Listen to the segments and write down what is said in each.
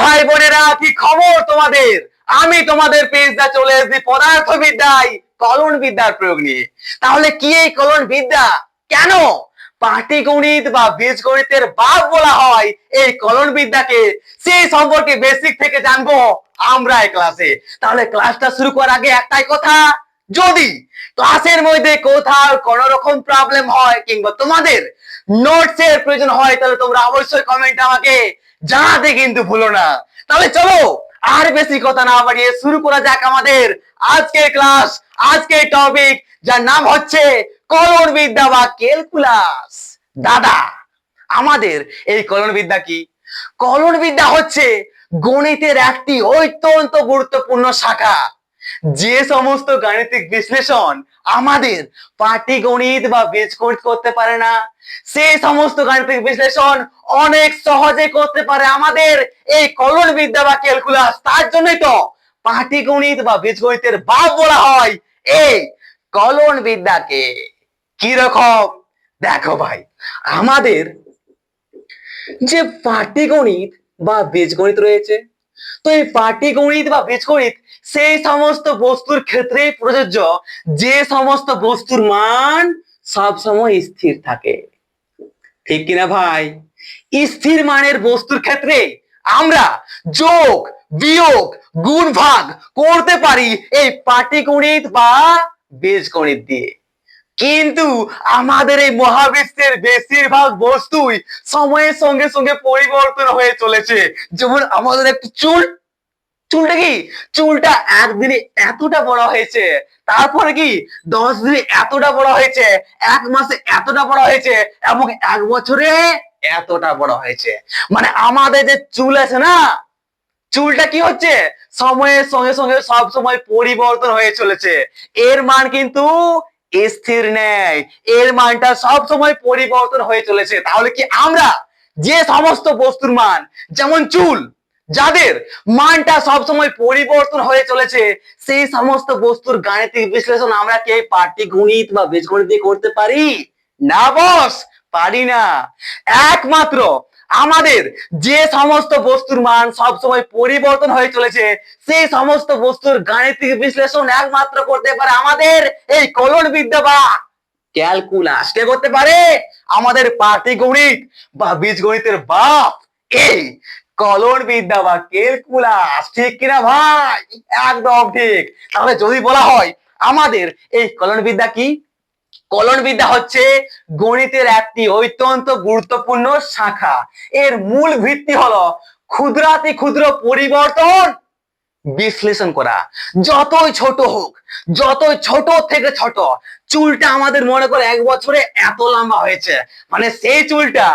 ভাই বোনেরা, কি খবর তোমাদের? আমি তোমাদের পেজটা চলে এসেছি পদার্থবিদ্যায় কলন বিদ্যার প্রয়োগ নিয়ে। তাহলে কি এই কলন বিদ্যা? কেন পাটিগণিত বা বীজগণিতের বাপ বলা হয় এই কলন বিদ্যাকে, সেই সম্পর্কে বেসিক থেকে জানবো আমরা এই ক্লাসে। তাহলে ক্লাসটা শুরু করার আগে একটাই কথা, যদি ক্লাসের মধ্যে কোথাও কোন রকম প্রবলেম হয় কিংবা তোমাদের নোটস এর প্রয়োজন হয়, তাহলে তোমরা অবশ্যই কমেন্ট আমাকে জানাতে কিন্তু ভুলো না। তাহলে চলো আর বেশি কথা না বাড়িয়ে শুরু করা যাক আমাদের আজকের ক্লাস, আজকের টপিক, যার নাম হচ্ছে কলন বিদ্যা বা ক্যালকুলাস। দাদা, আমাদের এই কলন বিদ্যা কি? কলন বিদ্যা হচ্ছে গণিতের একটি অত্যন্ত গুরুত্বপূর্ণ শাখা, যে সমস্ত গাণিতিক বিশ্লেষণ আমাদের পাটিগণিত বা বীজগণিত করতে পারে না, সেই সমস্ত গাণিতিক বিশ্লেষণ অনেক সহজে করতে পারে আমাদের এই কলন বিদ্যা বা ক্যালকুলাস। তার জন্যই তো পাটিগণিত বা বীজগণিতের বাপ বলা হয় এই কলন বিদ্যাকে। কি রকম? দেখো ভাই, আমাদের যে পাটিগণিত বা বীজগণিত রয়েছে, তো এই পাটিগণিত বা বীজগণিত সেই সমস্ত বস্তুর ক্ষেত্রে প্রযোজ্য যে সমস্ত বস্তুর মান সব সময় স্থির থাকে। ঠিক কিনা ভাই? স্থির মানের বস্তুর ক্ষেত্রে আমরা যোগ, বিয়োগ, গুণ, ভাগ করতে পারি এই পাটিগণিত বা বীজগণিত দিয়ে। কিন্তু আমাদের এই মহাবিশ্বের বেশিরভাগ বস্তুই সময়ের সঙ্গে সঙ্গে পরিবর্তন হয়ে চলেছে। যেমন আমাদের একটু চুলটা কি, চুলটা একদিনে এতটা বড় হয়েছে, তারপরে কি 10 দিনে এতটা বড় হয়েছে, 1 মাসে এতটা বড় হয়েছে, এবং 1 বছরে এতটা বড় হয়েছে। মানে আমাদের যে চুল আছে না, চুলটা কি হচ্ছে সময়ের সঙ্গে সঙ্গে সব সময় পরিবর্তন হয়ে চলেছে। এর মান কিন্তু স্থির নেই, এর মানটা সব সময় পরিবর্তন হয়ে চলেছে। তাহলে কি আমরা যে সমস্ত বস্তুর মান, যেমন চুল, যাদের মানটা সব সময় পরিবর্তন হয়ে চলেছে, সেই সমস্ত বস্তুর গাণিতিক বিশ্লেষণ আমরা কি পাটিগণিত বা বীজগণিত দিয়ে করতে পারি? না বস, পারি না। একমাত্র আমাদের যে সমস্ত বস্তুর মান সব সময় পরিবর্তন হয়ে চলেছে, সেই সমস্ত বস্তুর গাণিতিক বিশ্লেষণ একমাত্র করতে পারে আমাদের এই কলন বিদ্যা বা ক্যালকুলাস। কে করতে পারে? আমাদের পাটিগণিত বা বীজগণিতের বাপ এই কলন বিদ্যা বা ক্যালকুলাস। ঠিক কিনা ভাই? একদম ঠিক। তাহলে যদি বলা হয় আমাদের এই কলন বিদ্যা কি, কলন বিদ্যা হচ্ছে গণিতের একটি অত্যন্ত গুরুত্বপূর্ণ শাখা। এর মূল ভিত্তি হলো ক্ষুদ্রাতি ক্ষুদ্র পরিবর্তন বিশ্লেষণ করা। যতই ছোট হোক, যতই ছোট থেকে ছোট, চুলটা আমাদের মনে করে 1 বছরে এত লম্বা হয়েছে, মানে সেই চুলটা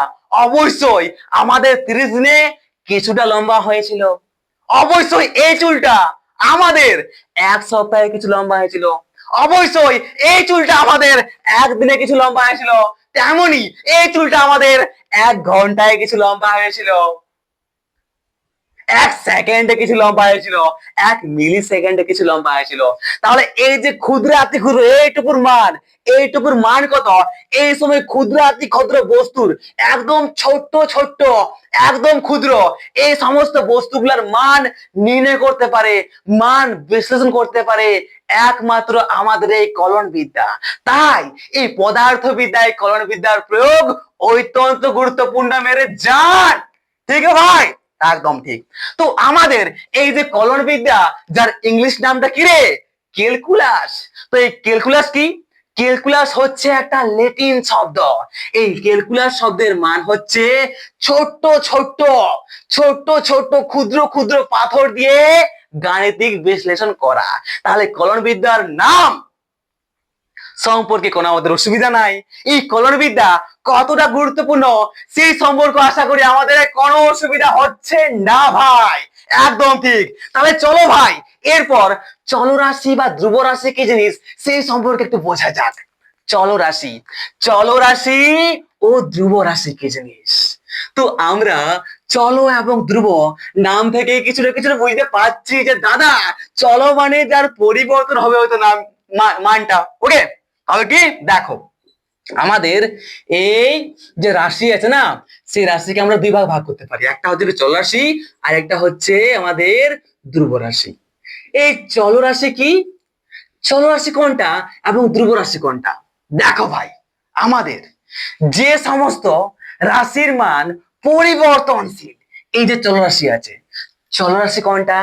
অবশ্যই আমাদের 30 দিনে কিছুটা লম্বা হয়েছিল। অবশ্যই এই চুলটা আমাদের 1 সপ্তাহে কিছু লম্বা হয়েছিল। অবশ্যই এই চুলটা আমাদের 1 দিনে কিছু লম্বা হয়েছিল। তেমনি এই চুলটা আমাদের 1 ঘন্টায় কিছু লম্বা হয়েছিল, 1 সেকেন্ডে কিছু লম্বা হয়েছিল, 1 মিলি সেকেন্ডে কিছু লম্বা হয়েছিল। তাহলে এই যে ক্ষুদ্রাতি ক্ষুদ্র এইটুকুর মান কত? এই সময় ক্ষুদ্রাতি ক্ষুদ্র বস্তুর একদম ছোট্ট ছোট্ট, একদম ক্ষুদ্র এই সমস্ত বস্তুগুলোর মান নির্ণয় করতে পারে, মান বিশ্লেষণ করতে পারে একমাত্র আমাদের এই কলন বিদ্যা। তাই এই পদার্থ বিদ্যায় কলন বিদ্যার প্রয়োগ অত্যন্ত গুরুত্বপূর্ণ মেরে যান। ঠিক আছে ভাই? একদম ঠিক। তো আমাদের এই যে কলন বিদ্যা, যার ইংলিশ নামটা কি রে? ক্যালকুলাস। তো এই ক্যালকুলাস কি? ক্যালকুলাস হচ্ছে একটা ল্যাটিন শব্দ। এই ক্যালকুলাস শব্দের মান হচ্ছে ছোট্ট ছোট্ট, ছোট্ট ছোট্ট ক্ষুদ্র ক্ষুদ্র পাথর দিয়ে গাণিতিক বিশ্লেষণ করা। তাহলে কলন বিদ্যার নাম সম্পর্কে কোনো আমাদের অসুবিধা নাই। এই কলন বিদ্যা কতটা গুরুত্বপূর্ণ সেই সম্পর্ক আশা করি আমাদের কোনো অসুবিধা হচ্ছে না ভাই। একদম ঠিক। তাহলে চলো ভাই, এরপর চলরাশি বা ধ্রুব রাশি কি জিনিস সেই সম্পর্কে একটু বোঝা যাক। চলরাশি, চলরাশি ও ধ্রুব রাশি কি জিনিস? তো আমরা চল এবং ধ্রুব নাম থেকে কিছুটা কিছুটা বুঝতে পারছি যে দাদা, চলো মানে যার পরিবর্তন হবে হয়তো নাম মানটা। ওকে, তাহলে কি দেখো, আমাদের এই যে রাশি আছে না, সেই রাশিকে আমরা দুই ভাগ করতে পারি। একটা হচ্ছে চল রাশি, আর একটা হচ্ছে আমাদের ধ্রুব রাশি। এই চল রাশি কি, চল রাশি কোনটা এবং ধ্রুব রাশি কোনটা? দেখো ভাই, আমাদের যে সমস্ত রাশির মান পরিবর্তনশীল, এই যে চল রাশি আছে, চল রাশি কোনটা?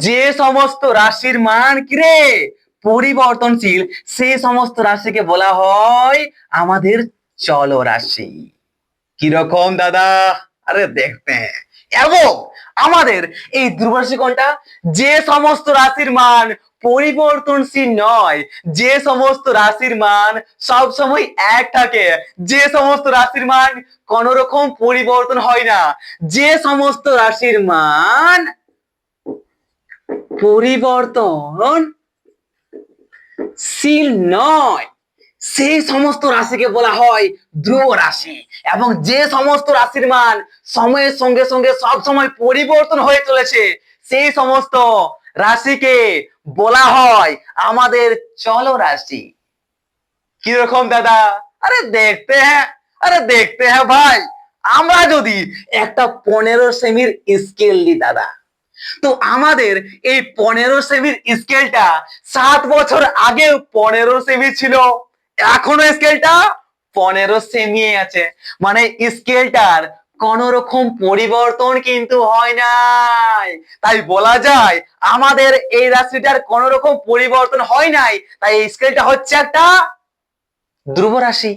যে সমস্ত রাশির মান কি রে পরিবর্তনশীল, সেই সমস্ত রাশিকে বলা হয় আমাদের চল রাশি। কিরকম দাদা? আরে দেখতে হ্যাঁ। এবং আমাদের এই ধ্রুব রাশি কোনটা? যে সমস্ত রাশির মান পরিবর্তনশীল নয়, যে সমস্ত রাশির মান সব সময় এক থাকে, যে সমস্ত রাশির মান কোন রকম পরিবর্তন হয় না, যে সমস্ত রাশির মান পরিবর্তনশীল নয়, সেই সমস্ত রাশিকে বলা হয় ধ্রুব রাশি। এবং যে সমস্ত রাশির মান সময়ের সঙ্গে সঙ্গে সব সময় পরিবর্তন হয়ে চলেছে, সেই সমস্ত রাশিকে বলা হয় আমাদের চল রাশি। কিরকম দাদা? আরে দেখতে হ্যাঁ, আরে দেখতে হ্যাঁ ভাই। আমরা যদি একটা 15 সেমির স্কেল দিই দাদা, তো আমাদের এই 15 সেমির স্কেলটা 7 বছর আগে 15 সেমি ছিল, এখনো স্কেলটা 15 সেমি আছে। মানে স্কেলটার কোন রকম পরিবর্তন কিন্তু হয় নাই। তাই বলা যায় আমাদের এই রাশিটার কোন রকম পরিবর্তন হয় নাই, তাই এই স্কেলটা হচ্ছে একটা ধ্রুব রাশি।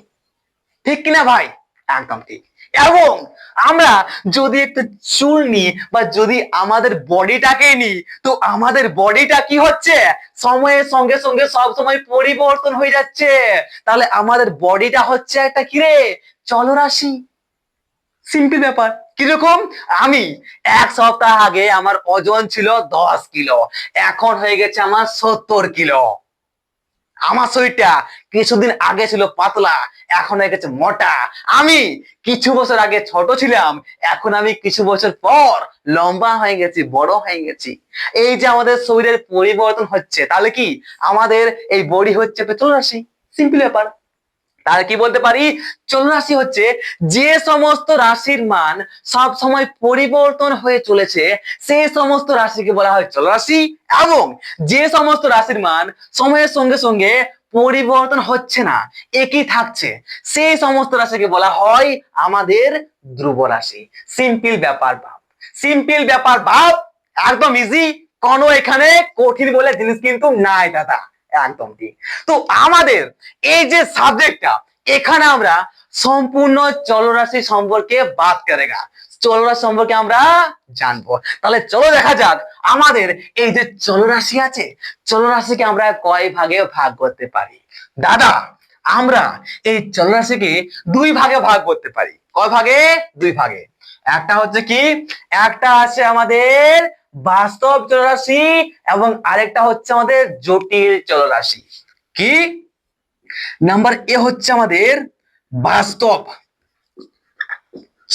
ঠিক কিনা ভাই? একদম ঠিক। এবং আমরা যদি একটু চুল নিই বা যদি আমাদের বডিটাকে নিই, তো আমাদের বডিটা কি হচ্ছে সময়ের সঙ্গে সঙ্গে সব সময় পরিবর্তন হয়ে যাচ্ছে। তাহলে আমাদের বডিটা হচ্ছে একটা কিরে চলরাশি। সিম্পল ব্যাপার। কিরকম? আমি 1 সপ্তাহ আগে আমার ওজন ছিল 10 কিলো, এখন হয়ে গেছে আমার 70 কিলো। আমার শরীরটা কিছুদিন আগে ছিল পাতলা, এখন হয়ে গেছে মোটা। আমি কিছু বছর আগে ছোট ছিলাম, এখন আমি কিছু বছর পর লম্বা হয়ে গেছি, বড় হয়ে গেছি। এই যে আমাদের শরীরের পরিবর্তন হচ্ছে, তাহলে কি আমাদের এই বডি হচ্ছে একটা চলরাশি। সিম্পল ব্যাপার। তাহলে কি বলতে পারি? চলরাশি হচ্ছে যে সমস্ত রাশির মান সব সময় পরিবর্তন হয়ে চলেছে, সেই সমস্ত রাশিকে বলা হয় চলরাশি। এবং যে সমস্ত রাশির মান সময়ের সঙ্গে সঙ্গে পরিবর্তন হচ্ছে না, একই থাকছে, সেই সমস্ত রাশিকে বলা হয় আমাদের ধ্রুব রাশি। সিম্পল ব্যাপার ভাব, সিম্পল ব্যাপার ভাব, একদম ইজি। কোনো এখানে কঠিন বলে জিনিস কিন্তু নাই দাদা। একদম ঠিক। তো আমাদের এই যে সাবজেক্টটা, এখানে আমরা সম্পূর্ণ চলরাশি সম্পর্কে বাত করেগা, চলরাশি সম্পর্কে আমরা জানবো। তাহলে চলো দেখা যাক আমাদের এই যে চলরাশি আছে, চলরাশিকে আমরা কয় ভাগে ভাগ করতে পারি। দাদা আমরা এই চলরাশিকে দুই ভাগে ভাগ করতে পারি। কয় ভাগে? দুই ভাগে। একটা হচ্ছে কি, একটা আছে আমাদের বাস্তব চলরাশি এবং আরেকটা হচ্ছে আমাদের জটিল চলরাশি। কি? নাম্বার এ হচ্ছে আমাদের বাস্তব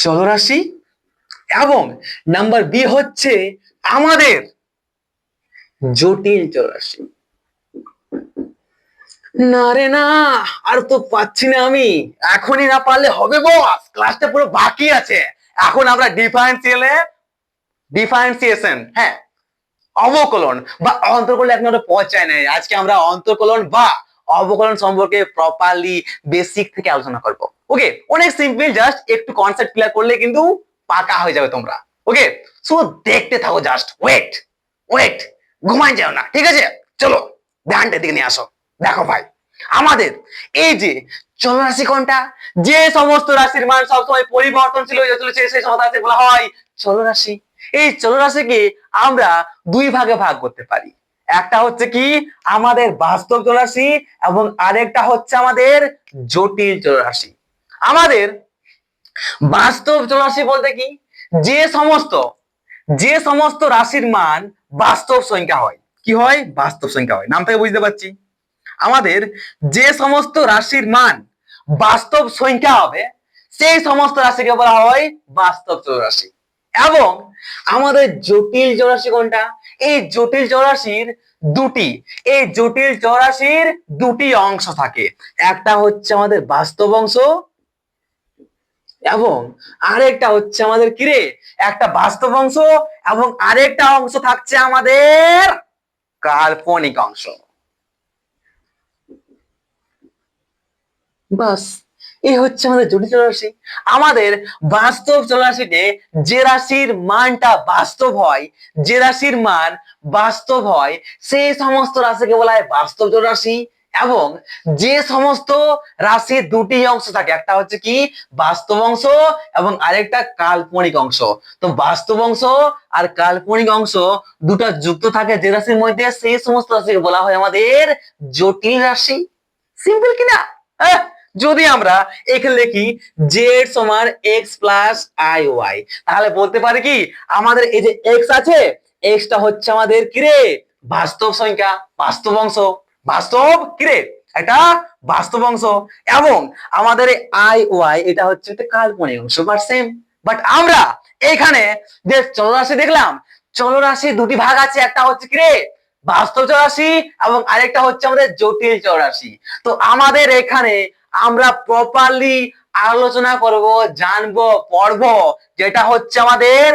চলরাশি এবং নাম্বার বি হচ্ছে আমাদের জটিল চলরাশি। না রে না, আর তো পাচ্ছি না আমি, এখনই না পারলে হবে বস, ক্লাসটা পুরো বাকি আছে। এখন আমরা ডিফারেন্সিয়েশন, হ্যাঁ, অবকলন বা অন্তর্কলন এখন আমরা পৌঁছায় নাই। আজকে আমরা অন্তর্কলন বা অবকলন সম্পর্কে প্রপারলি বেসিক থেকে আলোচনা করব। ওকে, অনেক সিম্পল, জাস্ট একটু কনসেপ্ট ক্লিয়ার করলে কিন্তু পাকা হয়ে যাবে তোমরা। ওকে, সো দেখতে থাকো, জাস্ট ওয়েট ওয়েট, ঘুমাই যাও না, ঠিক আছে? চলো ধ্যানটা দিকে নিয়ে আসো। দেখো ভাই, আমাদের এই যে চলরাশি কোনটা, যে সমস্ত রাশির মান সবসময় পরিবর্তনশীল হয়ে চলেছে, সেই সমস্ত রাশি বলা হয় চলরাশি। এই চলরাশিকে আমরা দুই ভাগে ভাগ করতে পারি। একটা হচ্ছে কি আমাদের বাস্তব চলরাশি এবং আরেকটা হচ্ছে আমাদের জটিল চলরাশি। আমাদের বাস্তব চলরাশি বলতে কি, যে সমস্ত যে সমস্ত রাশির মান বাস্তব সংখ্যা হয়। কি হয়? বাস্তব সংখ্যা হয়। নাম থেকে বুঝতে পারছি, আমাদের যে সমস্ত রাশির মান বাস্তব সংখ্যা হবে, সেই সমস্ত রাশিকে বলা হয় বাস্তব চলরাশি। এবং আমাদের জটিল চৌরাশি কোনটা? এই জটিল চৌরাশির দুটি এই জটিল চৌরাশির দুটি অংশ থাকে, একটা হচ্ছে আমাদের বাস্তব অংশ এবং আরেকটা হচ্ছে আমাদের কিরে একটা বাস্তব অংশ এবং আরেকটা অংশ থাকছে আমাদের কাল্পনিক অংশ। বাস, এই হচ্ছে আমাদের জটিল চলরাশি। আমাদের বাস্তব চলরাশিতে যে রাশির মানটা বাস্তব হয়, যে রাশির মান বাস্তব হয়, সেই সমস্ত রাশিকে বলা হয় বাস্তব চলরাশি। এবং যে সমস্ত রাশির দুটি অংশ থাকে, একটা হচ্ছে কি বাস্তব অংশ এবং আরেকটা কাল্পনিক অংশ। তো বাস্তব অংশ আর কাল্পনিক অংশ দুটো যুক্ত থাকে যে রাশির মধ্যে, সেই সমস্ত রাশিকে বলা হয় আমাদের জটিল রাশি। সিম্পল কিনা? যদি আমরা এখানে লিখি জেড সমান এক্স প্লাস আই ওয়াই, তাহলে বলতে পারি কি আমাদের এই যে এক্স আছে, এক্সটা হচ্ছে আমাদের কিরে বাস্তব সংখ্যা, বাস্তব অংশ, বাস্তব কিরে এটা বাস্তব অংশ। এবং আমাদের আই ওয়াই এটা হচ্ছে একটা কাল্পনিক অংশ, বাট সেম। বাট আমরা এখানে যে চলরাশি দেখলাম, চলরাশি দুটি ভাগ আছে, একটা হচ্ছে কিরে বাস্তব চলরাশি এবং আরেকটা হচ্ছে আমাদের জটিল চলরাশি। তো আমাদের এখানে আমরা প্রপারলি আলোচনা করব, জানবো, পড়বো যেটা হচ্ছে আমাদের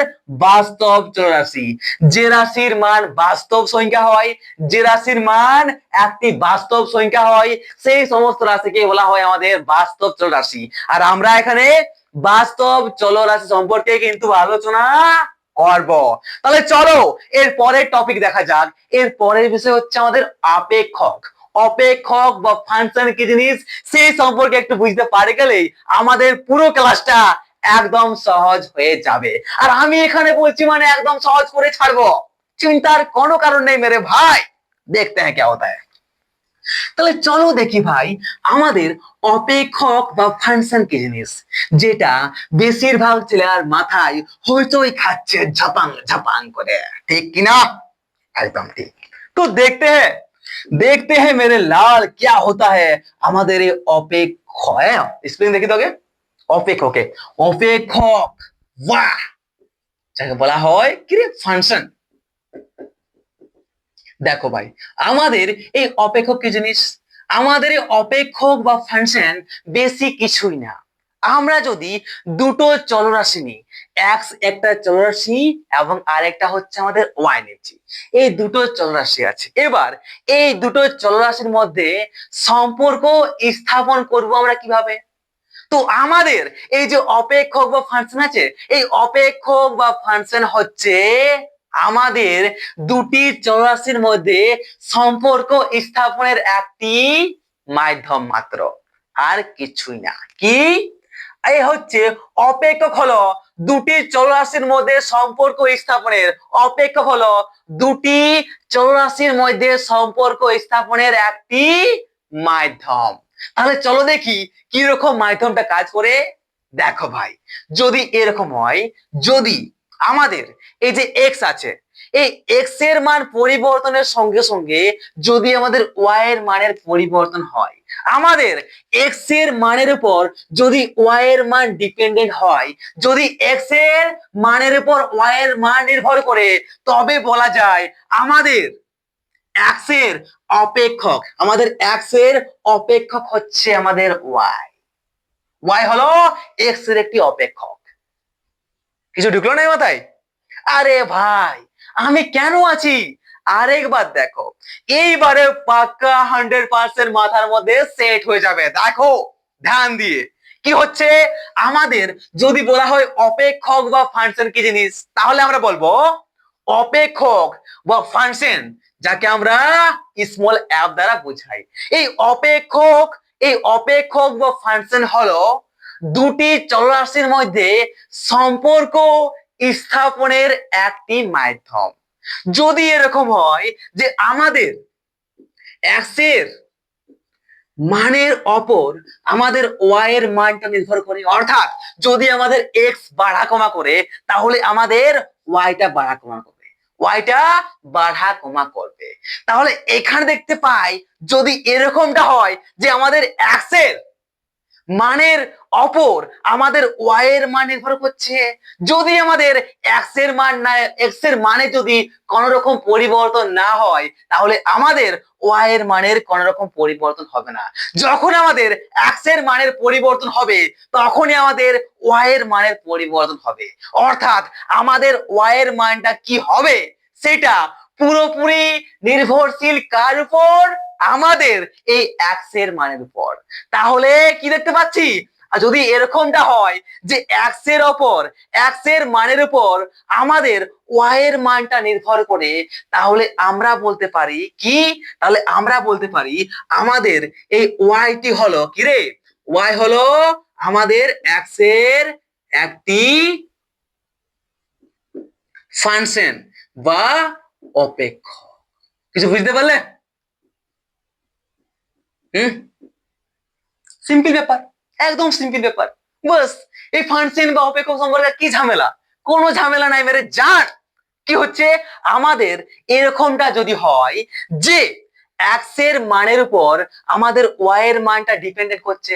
বাস্তব চলরাশি। যে রাশির মান বাস্তব সংখ্যা হয়, যে রাশির মান একটি বাস্তব সংখ্যা হয়, সেই সমস্ত রাশিকে বলা হয় আমাদের বাস্তব চলরাশি। আর আমরা এখানে বাস্তব চলরাশি সম্পর্কে কিন্তু আলোচনা করব। তাহলে চলো এর পরের টপিক দেখা যাক। এর পরের বিষয় হচ্ছে আমাদের অপেক্ষক। অপেক্ষক বা ফাংশন কি জিনিস সেই সম্পর্কে একটু বুঝতে পারে গেলেই আমাদের পুরো ক্লাসটা একদম সহজ হয়ে যাবে। আর আমি এখানে বলছি মানে একদম সহজ করে ছাড়বো, চিন্তার কোনো কারণ নেই মেরে ভাই। দেখতে হ্যাঁ क्या होता है। তাহলে চলো দেখি ভাই আমাদের অপেক্ষক বা ফাংশন কি জিনিস, যেটা বেশিরভাগ ছেলের মাথায় হইচই খাচ্ছে ঝাপাং ঝাপাং করে, ঠিক কিনা? एकदम ठीक। तो देखते हैं मेरे लाल क्या होता है আমাদের এই অপেক্ষক। স্পেলিং দেখি তোকে, অপেক্ষকে অপেক্ষক বাহ, যাকে বলা হয় কি রে ফাংশন। দেখো ভাই আমাদের এই অপেক্ষক কি জিনিস, আমাদের এই অপেক্ষক বা ফাংশন বেশি কিছুই না। আমরা যদি দুটো চলরাশি নিই, এক্স একটা চলরাশি এবং আরেকটা হচ্ছে আমাদের ওয়াই নিচ্ছি, এই দুটো চলরাশি আছে। এবার এই দুটো চলরাশির মধ্যে সম্পর্ক স্থাপন করব আমরা কিভাবে? তো আমাদের এই যে অপেক্ষক বা ফাংশন আছে, এই অপেক্ষক বা ফাংশন হচ্ছে আমাদের দুটি চলরাশির মধ্যে সম্পর্ক স্থাপনের একটি মাধ্যম মাত্র, আর কিছুই না। কি এই হচ্ছে অপেক্ষক, হলো দুটি চলরাশির মধ্যে সম্পর্ক স্থাপনের, অপেক্ষক হলো দুটি চলরাশির মধ্যে সম্পর্ক স্থাপনের একটি মাধ্যম। তাহলে চলো দেখি কি রকম মাধ্যমটা কাজ করে। দেখো ভাই যদি এরকম হয়, যদি আমাদের এই যে এক্স আছে, এই এক্স এর মান পরিবর্তনের সঙ্গে সঙ্গে যদি আমাদের ওয়াই এর মানের পরিবর্তন হয়, আমাদের এক্স এর মানের উপর যদি ওয়াই এর মান ডিপেন্ডেন্ট হয়, যদি এক্স এর মানের উপর ওয়াই এর মান নির্ভর করে, তবে বলা যায় আমাদের এক্স এর অপেক্ষক, আমাদের এক্স এর অপেক্ষক হচ্ছে আমাদের ওয়াই। ওয়াই হলো এক্স এর একটি অপেক্ষক। কিছু ঢুকলো না মাথায়? আরে ভাই আমি কেন আছি আরেকবার দেখো, এইবারে পাক্কা 100% মাথার মধ্যে সেট হয়ে যাবে। দেখো ধ্যান দিয়ে কি হচ্ছে, আমাদের যদি বলা হয় অপেক্ষক বা ফাংশন কি জিনিস, তাহলে আমরা বলবো অপেক্ষক বা ফাংশন, যাকে আমরা স্মল অ্যাপ দ্বারা বোঝাই। এই অপেক্ষক, এই অপেক্ষক বা ফাংশন হলো দুটি চলরাশির মধ্যে সম্পর্ক স্থাপনের একটি মাধ্যম। যদি এরকম হয় যে আমাদের এক্স এর মানের অপর আমাদের ওয়াই এর মানটা নির্ভর করে, অর্থাৎ যদি আমাদের এক্স বাড়া কমা করে তাহলে আমাদের ওয়াইটা বাড়া কমা করবে, ওয়াইটা বাড়া কমা করবে। তাহলে এখানে দেখতে পাই যদি এরকমটা হয় যে আমাদের এক্স এর মানের অপর আমাদের ওয়াই এর মান নির্ভর করছে। যদি আমাদের এক্স এর মান না, এক্স এর মানে যদি কোনো রকম পরিবর্তন না হয়, তাহলে আমাদের ওয়াই এর মানের কোনো রকম পরিবর্তন হবে না। যখন আমাদের এক্স এর মানের পরিবর্তন হবে, তখনই আমাদের ওয়াই এর মানের পরিবর্তন হবে। অর্থাৎ আমাদের ওয়াই এর মানটা কি হবে সেটা পুরোপুরি নির্ভরশীল কার উপর? আমাদের এই এক্স এর মানের উপর। তাহলে কি দেখতে পাচ্ছি, যদি এরকমটা হয় যে এক্স এর ওপর, এক্স এর মানের উপর আমাদের ওয়াই এর মানটা নির্ভর করে, তাহলে আমরা বলতে পারি কি, তাহলে আমরা বলতে পারি আমাদের এই ওয়াইটি হলো কি রে, ওয়াই হলো আমাদের এক্স এর একটি ফাংশন বা অপেক্ষ। কিছু বুঝতে পারলে? সিম্পল ব্যাপার, একদম সিম্পল ব্যাপার। বাস, এই ফাংশন বা অপেক্ষ সম্পর্কে কি ঝামেলা? কোনো ঝামেলা নাই মেরে জান। কি হচ্ছে, আমাদের এরকমটা যদি হয় যে এক্স এর মানের উপর আমাদের ওয়াই এর মানটা ডিপেন্ডেন্ট করছে,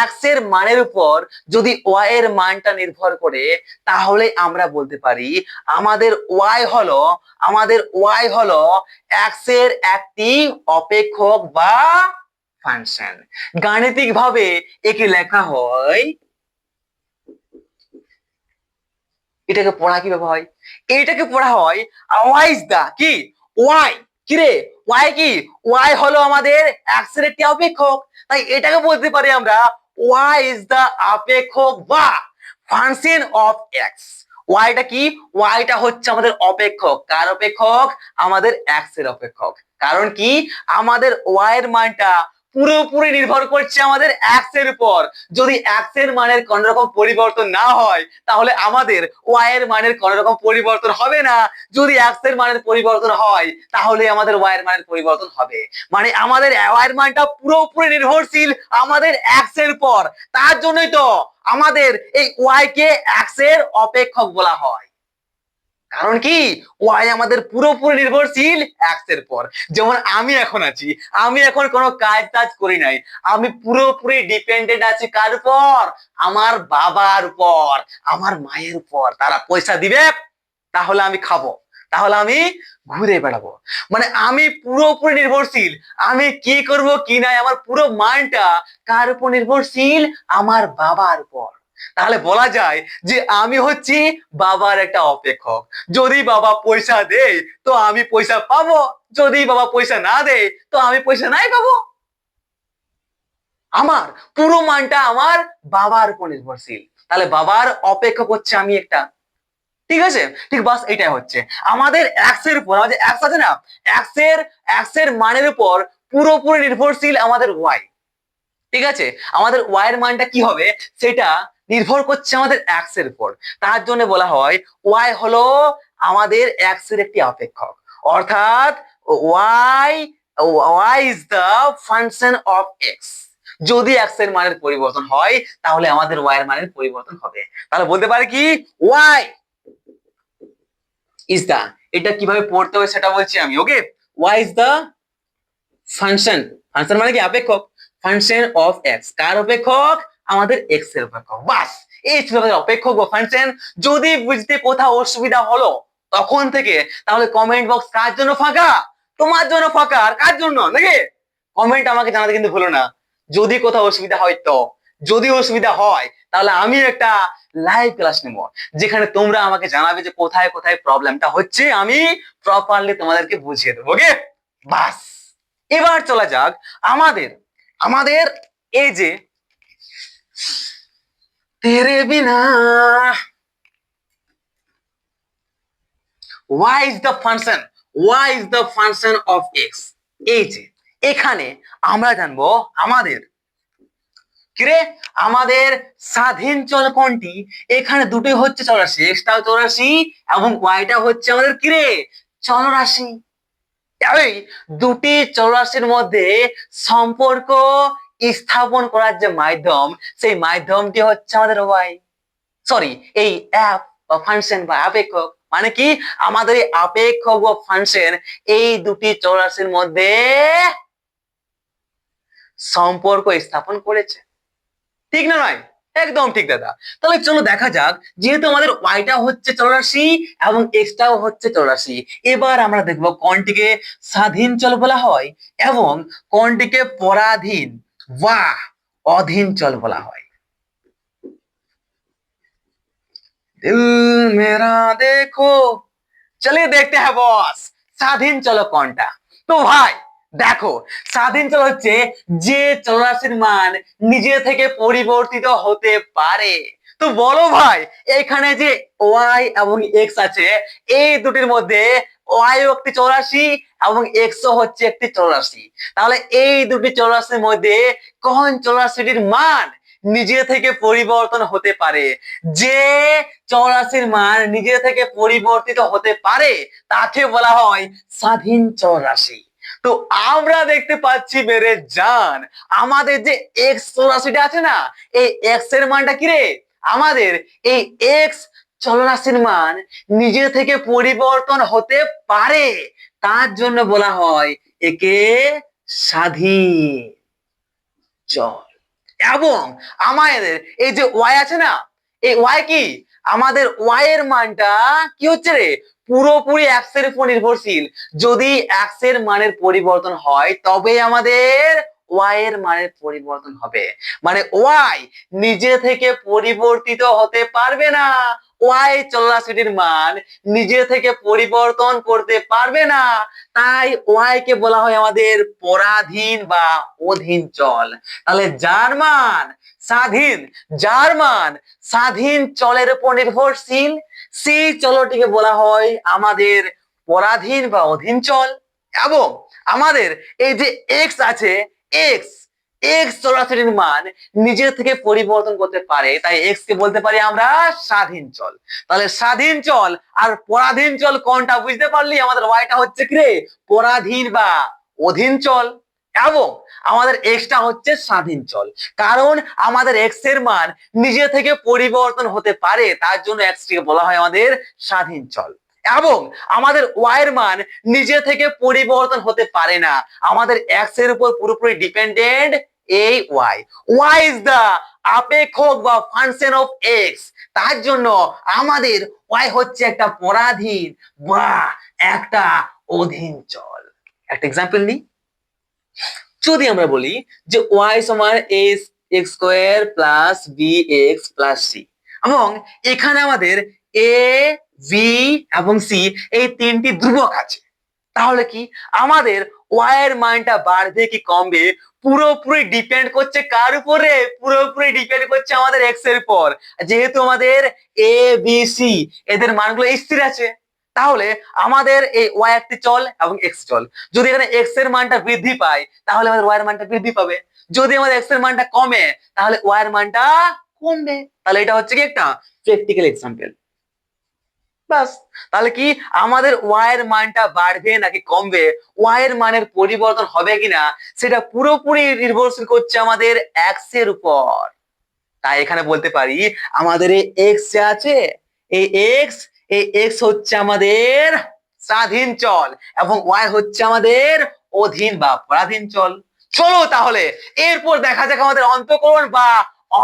এক্স এর মানের উপর যদি ওয়াই এর মানটা নির্ভর করে, তাহলে আমরা বলতে পারি আমাদের ওয়াই হলো, আমাদের ওয়াই হলো এক্স এর একটি অপেক্ষক বা ফাংশন। গাণিতিক ভাবে একে লেখা হয়, এটাকে পড়া কিভাবে হয়, এটাকে পড়া হয় ওয়াই ইজ দা কি, ওয়াই কি রে, ওয়াই কি, ওয়াই হলো আমাদের এক্স এর একটি অপেক্ষক। তাই এটাকে বলতে পারি আমরা ওয়াই ইজ দা অপেক্ষক বা ফাংশন অফ এক্স। ওয়াইটা কি, ওয়াইটা হচ্ছে আমাদের অপেক্ষক। কার অপেক্ষক? আমাদের এক্স এর অপেক্ষক। কারণ কি, আমাদের ওয়াই এর মানটা পুরোপুরি নির্ভর করছে আমাদের এক্স এর উপর। যদি এক্স এর মানের কোন রকম পরিবর্তন না হয়, তাহলে আমাদের ওয়াই এর মানের কোন রকম পরিবর্তন হবে না। যদি এক্স এর মানের পরিবর্তন হয়, তাহলে আমাদের ওয়াই এর মানের পরিবর্তন হবে। মানে আমাদের ওয়াই এর মানটা পুরোপুরি নির্ভরশীল আমাদের এক্স এর উপর। তার জন্যই তো আমাদের এই ওয়াই কে এক্স এর অপেক্ষক বলা হয়। কারণ কি, ওয়াই আমাদের পুরোপুরি নির্ভরশীল এক্স এর পর। যেমন আমি এখন আছি, আমি এখন কোনো কাজ টাজ করি নাই, আমি পুরোপুরি ডিপেন্ডেন্ট আছি কার উপর? আমার বাবার উপর, আমার মায়ের উপর। তারা পয়সা দিবে, তাহলে আমি খাবো, তাহলে আমি ঘুরে বেড়াবো। মানে আমি পুরোপুরি নির্ভরশীল, আমি কি করব কি নাই আমার পুরো মানটা কার উপর নির্ভরশীল? আমার বাবার উপর। তাহলে বলা যায় যে আমি হচ্ছি বাবার একটা অপেক্ষক। যদি বাবা পয়সা দেয় তো আমি পয়সা পাবো, যদি বাবা পয়সা না দেয় তো আমি পয়সা নাই পাবো। আমার পুরো মানটা আমার বাবার উপর নির্ভরশীল। তাহলে বাবার অপেক্ষক হচ্ছে আমি একটা। ঠিক আছে, ঠিক বাস এটাই হচ্ছে আমাদের এক্স এর উপর, আমাদের এক্স আছে না, এক্স এর মানের উপর পুরোপুরি নির্ভরশীল আমাদের ওয়াই। ঠিক আছে, আমাদের ওয়াই এর মানটা কি হবে সেটা নির্ভর করছে আমাদের এক্স এর উপর। তার জন্য বলা হয় ওয়াই হলো আমাদের এক্স এর একটি অপেক্ষক। অর্থাৎ Y, Y is the function of X. যদি এক্স এর মানের পরিবর্তন হয়, তাহলে আমাদের ওয়াই এর মানের পরিবর্তন হবে। তাহলে বলতে পারে কি, ওয়াই ইজ দা, এটা কিভাবে পড়তে হয় সেটা বলছি আমি। Okay, Y is the function, function মানে কি, অপেক্ষক, ফাংশন অফ এক্স। কার অপেক্ষক? আমাদের এক্স এর অপেক্ষক। বাস, এই ছিল আমাদের অপেক্ষক বা ফাংশন। যদি বুঝতে কোথাও অসুবিধা হলো তখন থেকে, তাহলে কমেন্ট বক্স কার জন্য ফাঁকা? তোমার জন্য ফাঁকা। আর কার জন্য নাকি? কমেন্ট আমাকে জানাতে কিন্তু ভুলো না যদি কোথাও অসুবিধা হয়। তো যদি অসুবিধা হয়, তাহলে আমি একটা লাইভ ক্লাস নেব, যেখানে তোমরা আমাকে জানাবে যে কোথায় কোথায় প্রবলেমটা হচ্ছে, আমি প্রপারলি তোমাদেরকে বুঝিয়ে দেবো। ওকে, বাস। এবার চলা যাক আমাদের, আমাদের এই যে তেরে বিনা Y is the function, Y is the function of X. এই যে এখানে আমরা জানবো আমাদের কিরে, আমাদের স্বাধীন চল কোনটি? এখানে দুটোই হচ্ছে চলরাশি, এক্সটাও চলরাশি এবং ওয়াইটা হচ্ছে আমাদের কিরে, চলরাশি। এই দুটি চলরাশির মধ্যে সম্পর্ক স্থাপন করার যে মাধ্যম, সেই মাধ্যমটি হচ্ছে আমাদের ওয়াই, সরি এই অ্যাপ বা ফাংশন বা আপেক্ষক। মানে কি, আমাদের এই আপেক্ষক ও ফাংশন এই দুটি চলরাশির মধ্যে সম্পর্ক স্থাপন করেছে। ঠিক না নয়? একদম ঠিক দাদা। তাহলে চলো দেখা যাক, যেহেতু আমাদের ওয়াইটা হচ্ছে চলরাশি এবং এক্সটাও হচ্ছে চলরাশি, এবার আমরা দেখবো কোনটিকে স্বাধীন চল বলা হয় এবং কোনটিকে পরাধীন বা অধীন চল বলা হয়। দিল মেরা দেখো, চলিए দেখতে হ্যাঁ বস, স্বাধীন চল কোনটা। তো ভাই দেখো, স্বাধীন চল হচ্ছে যে চলরাশির মান নিজে থেকে পরিবর্তিত হতে পারে। তো বলো ভাই, এখানে যে ওয়াই এবং এক্স আছে, এই দুটির মধ্যে ওয়াই একটি চলরাশি এবং এক্স হচ্ছে একটি চলরাশি। তাহলে এই দুটি চলরাশির মধ্যে কোন চলরাশিটির মান নিজে থেকে পরিবর্তন হতে পারে? যে চলরাশির মান নিজে থেকে পরিবর্তিত হতে পারে তাকে বলা হয় স্বাধীন চলরাশি। তো আমরা দেখতে পাচ্ছি মেরে জান, আমাদের যে এক্স চলরাশিটা আছে না, এই এক্স এর মানটা কি রে? আমাদের এই এক্স চলরাশির মান নিজে থেকে পরিবর্তন হতে পারে, তার জন্য বলা হয় একে স্বাধীন চল। এবং আমাদের এই যে ওয়াই আছে না, এই ওয়াই কি, আমাদের ওয়াই এর মানটা কি হচ্ছে রে? পুরোপুরি এক্স এর উপর নির্ভরশীল। যদি এক্স এর মানের পরিবর্তন হয় তবে আমাদের ওয়াই এর মানের পরিবর্তন হবে। মানে ওয়াই নিজে থেকে পরিবর্তিত হতে পারবে না, ওয়াই চলরাশিটির মান নিজে থেকে পরিবর্তন করতে পারবে না, তাই ওয়াই কে বলা হয় আমাদের পরাধীন বা অধীন চল। তাহলে যার মান স্বাধীন, যার মান স্বাধীন চলের উপর নির্ভরশীল, সেই চলটিকে বলা হয় আমাদের পরাধীন বা অধীন চল। এবং আমাদের এই যে এক্স আছে, এক্স এক্স চলরাশিটির মান নিজের থেকে পরিবর্তন করতে পারে, তাই এক্স কে বলতে পারি আমরা স্বাধীন চল। তাহলে স্বাধীন চল আর পরাধীন চল কোনটা বুঝতে পারলি? আমাদের ওয়াইটা হচ্ছে কি রে? পরাধীন বা অধীন চল। এবং আমাদের এক্সটা হচ্ছে স্বাধীন চল, কারণ আমাদের এক্স এর মান নিজে থেকে পরিবর্তন হতে পারে, তার জন্য এক্স কে বলা হয় আমাদের স্বাধীন চল। এবং আমাদের ওয়াই এর মান নিজে থেকে পরিবর্তন হতে পারে না, আমাদের এক্স এর উপর পুরোপুরি ডিপেন্ডেন্ট এই ওয়াই। ওয়াই ইজ দা আপেক্ষক বা ফাংশন অফ এক্স, তার জন্য আমাদের ওয়াই হচ্ছে একটা পরাধীন বা একটা অধীন চল। একটা এক্সাম্পল নিই, যদি আমরা বলি যে ওয়াই সমান S X square plus B X plus C, এবং এখানে আমাদের এ ভি এবং সি এই তিনটি ধ্রুবক আছে, তাহলে কি আমাদের ওয়াই এর মানটা বাড়বে কি কমবে পুরোপুরি ডিপেন্ড করছে কার উপরে? পুরোপুরি ডিপেন্ড করছে আমাদের এক্স এর উপর। যেহেতু আমাদের এ বি সি এদের মানগুলো স্থির আছে, তাহলে আমাদের এই ওয়াই একটি চল এবং এক্স চল। যদি এখানে এক্স এর মানটা বৃদ্ধি পায় তাহলে আমাদের ওয়াই এর মানটা বৃদ্ধি পাবে, যদি আমাদের এক্স এর মানটা কমে তাহলে ওয়াই এর মানটা কমবে। তাহলে এটা হচ্ছে কি একটা প্র্যাকটিক্যাল এক্সাম্পল। বাস, তাহলে কি আমাদের ওয়াই এর মানটা বাড়বে নাকি কমবে, ওয়াই এর মানের পরিবর্তন হবে কিনা, সেটা পুরোপুরি নির্ভরশীল করছে আমাদের এক্স এর উপর। তাই এখানে বলতে পারি আমাদের এই এক্স যে আছে, এই এক্স, এই এক্স হচ্ছে আমাদের স্বাধীন চল এবং ওয়াই হচ্ছে আমাদের অধীন বা পরাধীন চল। চলো তাহলে এরপর দেখা যাক আমাদের অন্তঃকলন বা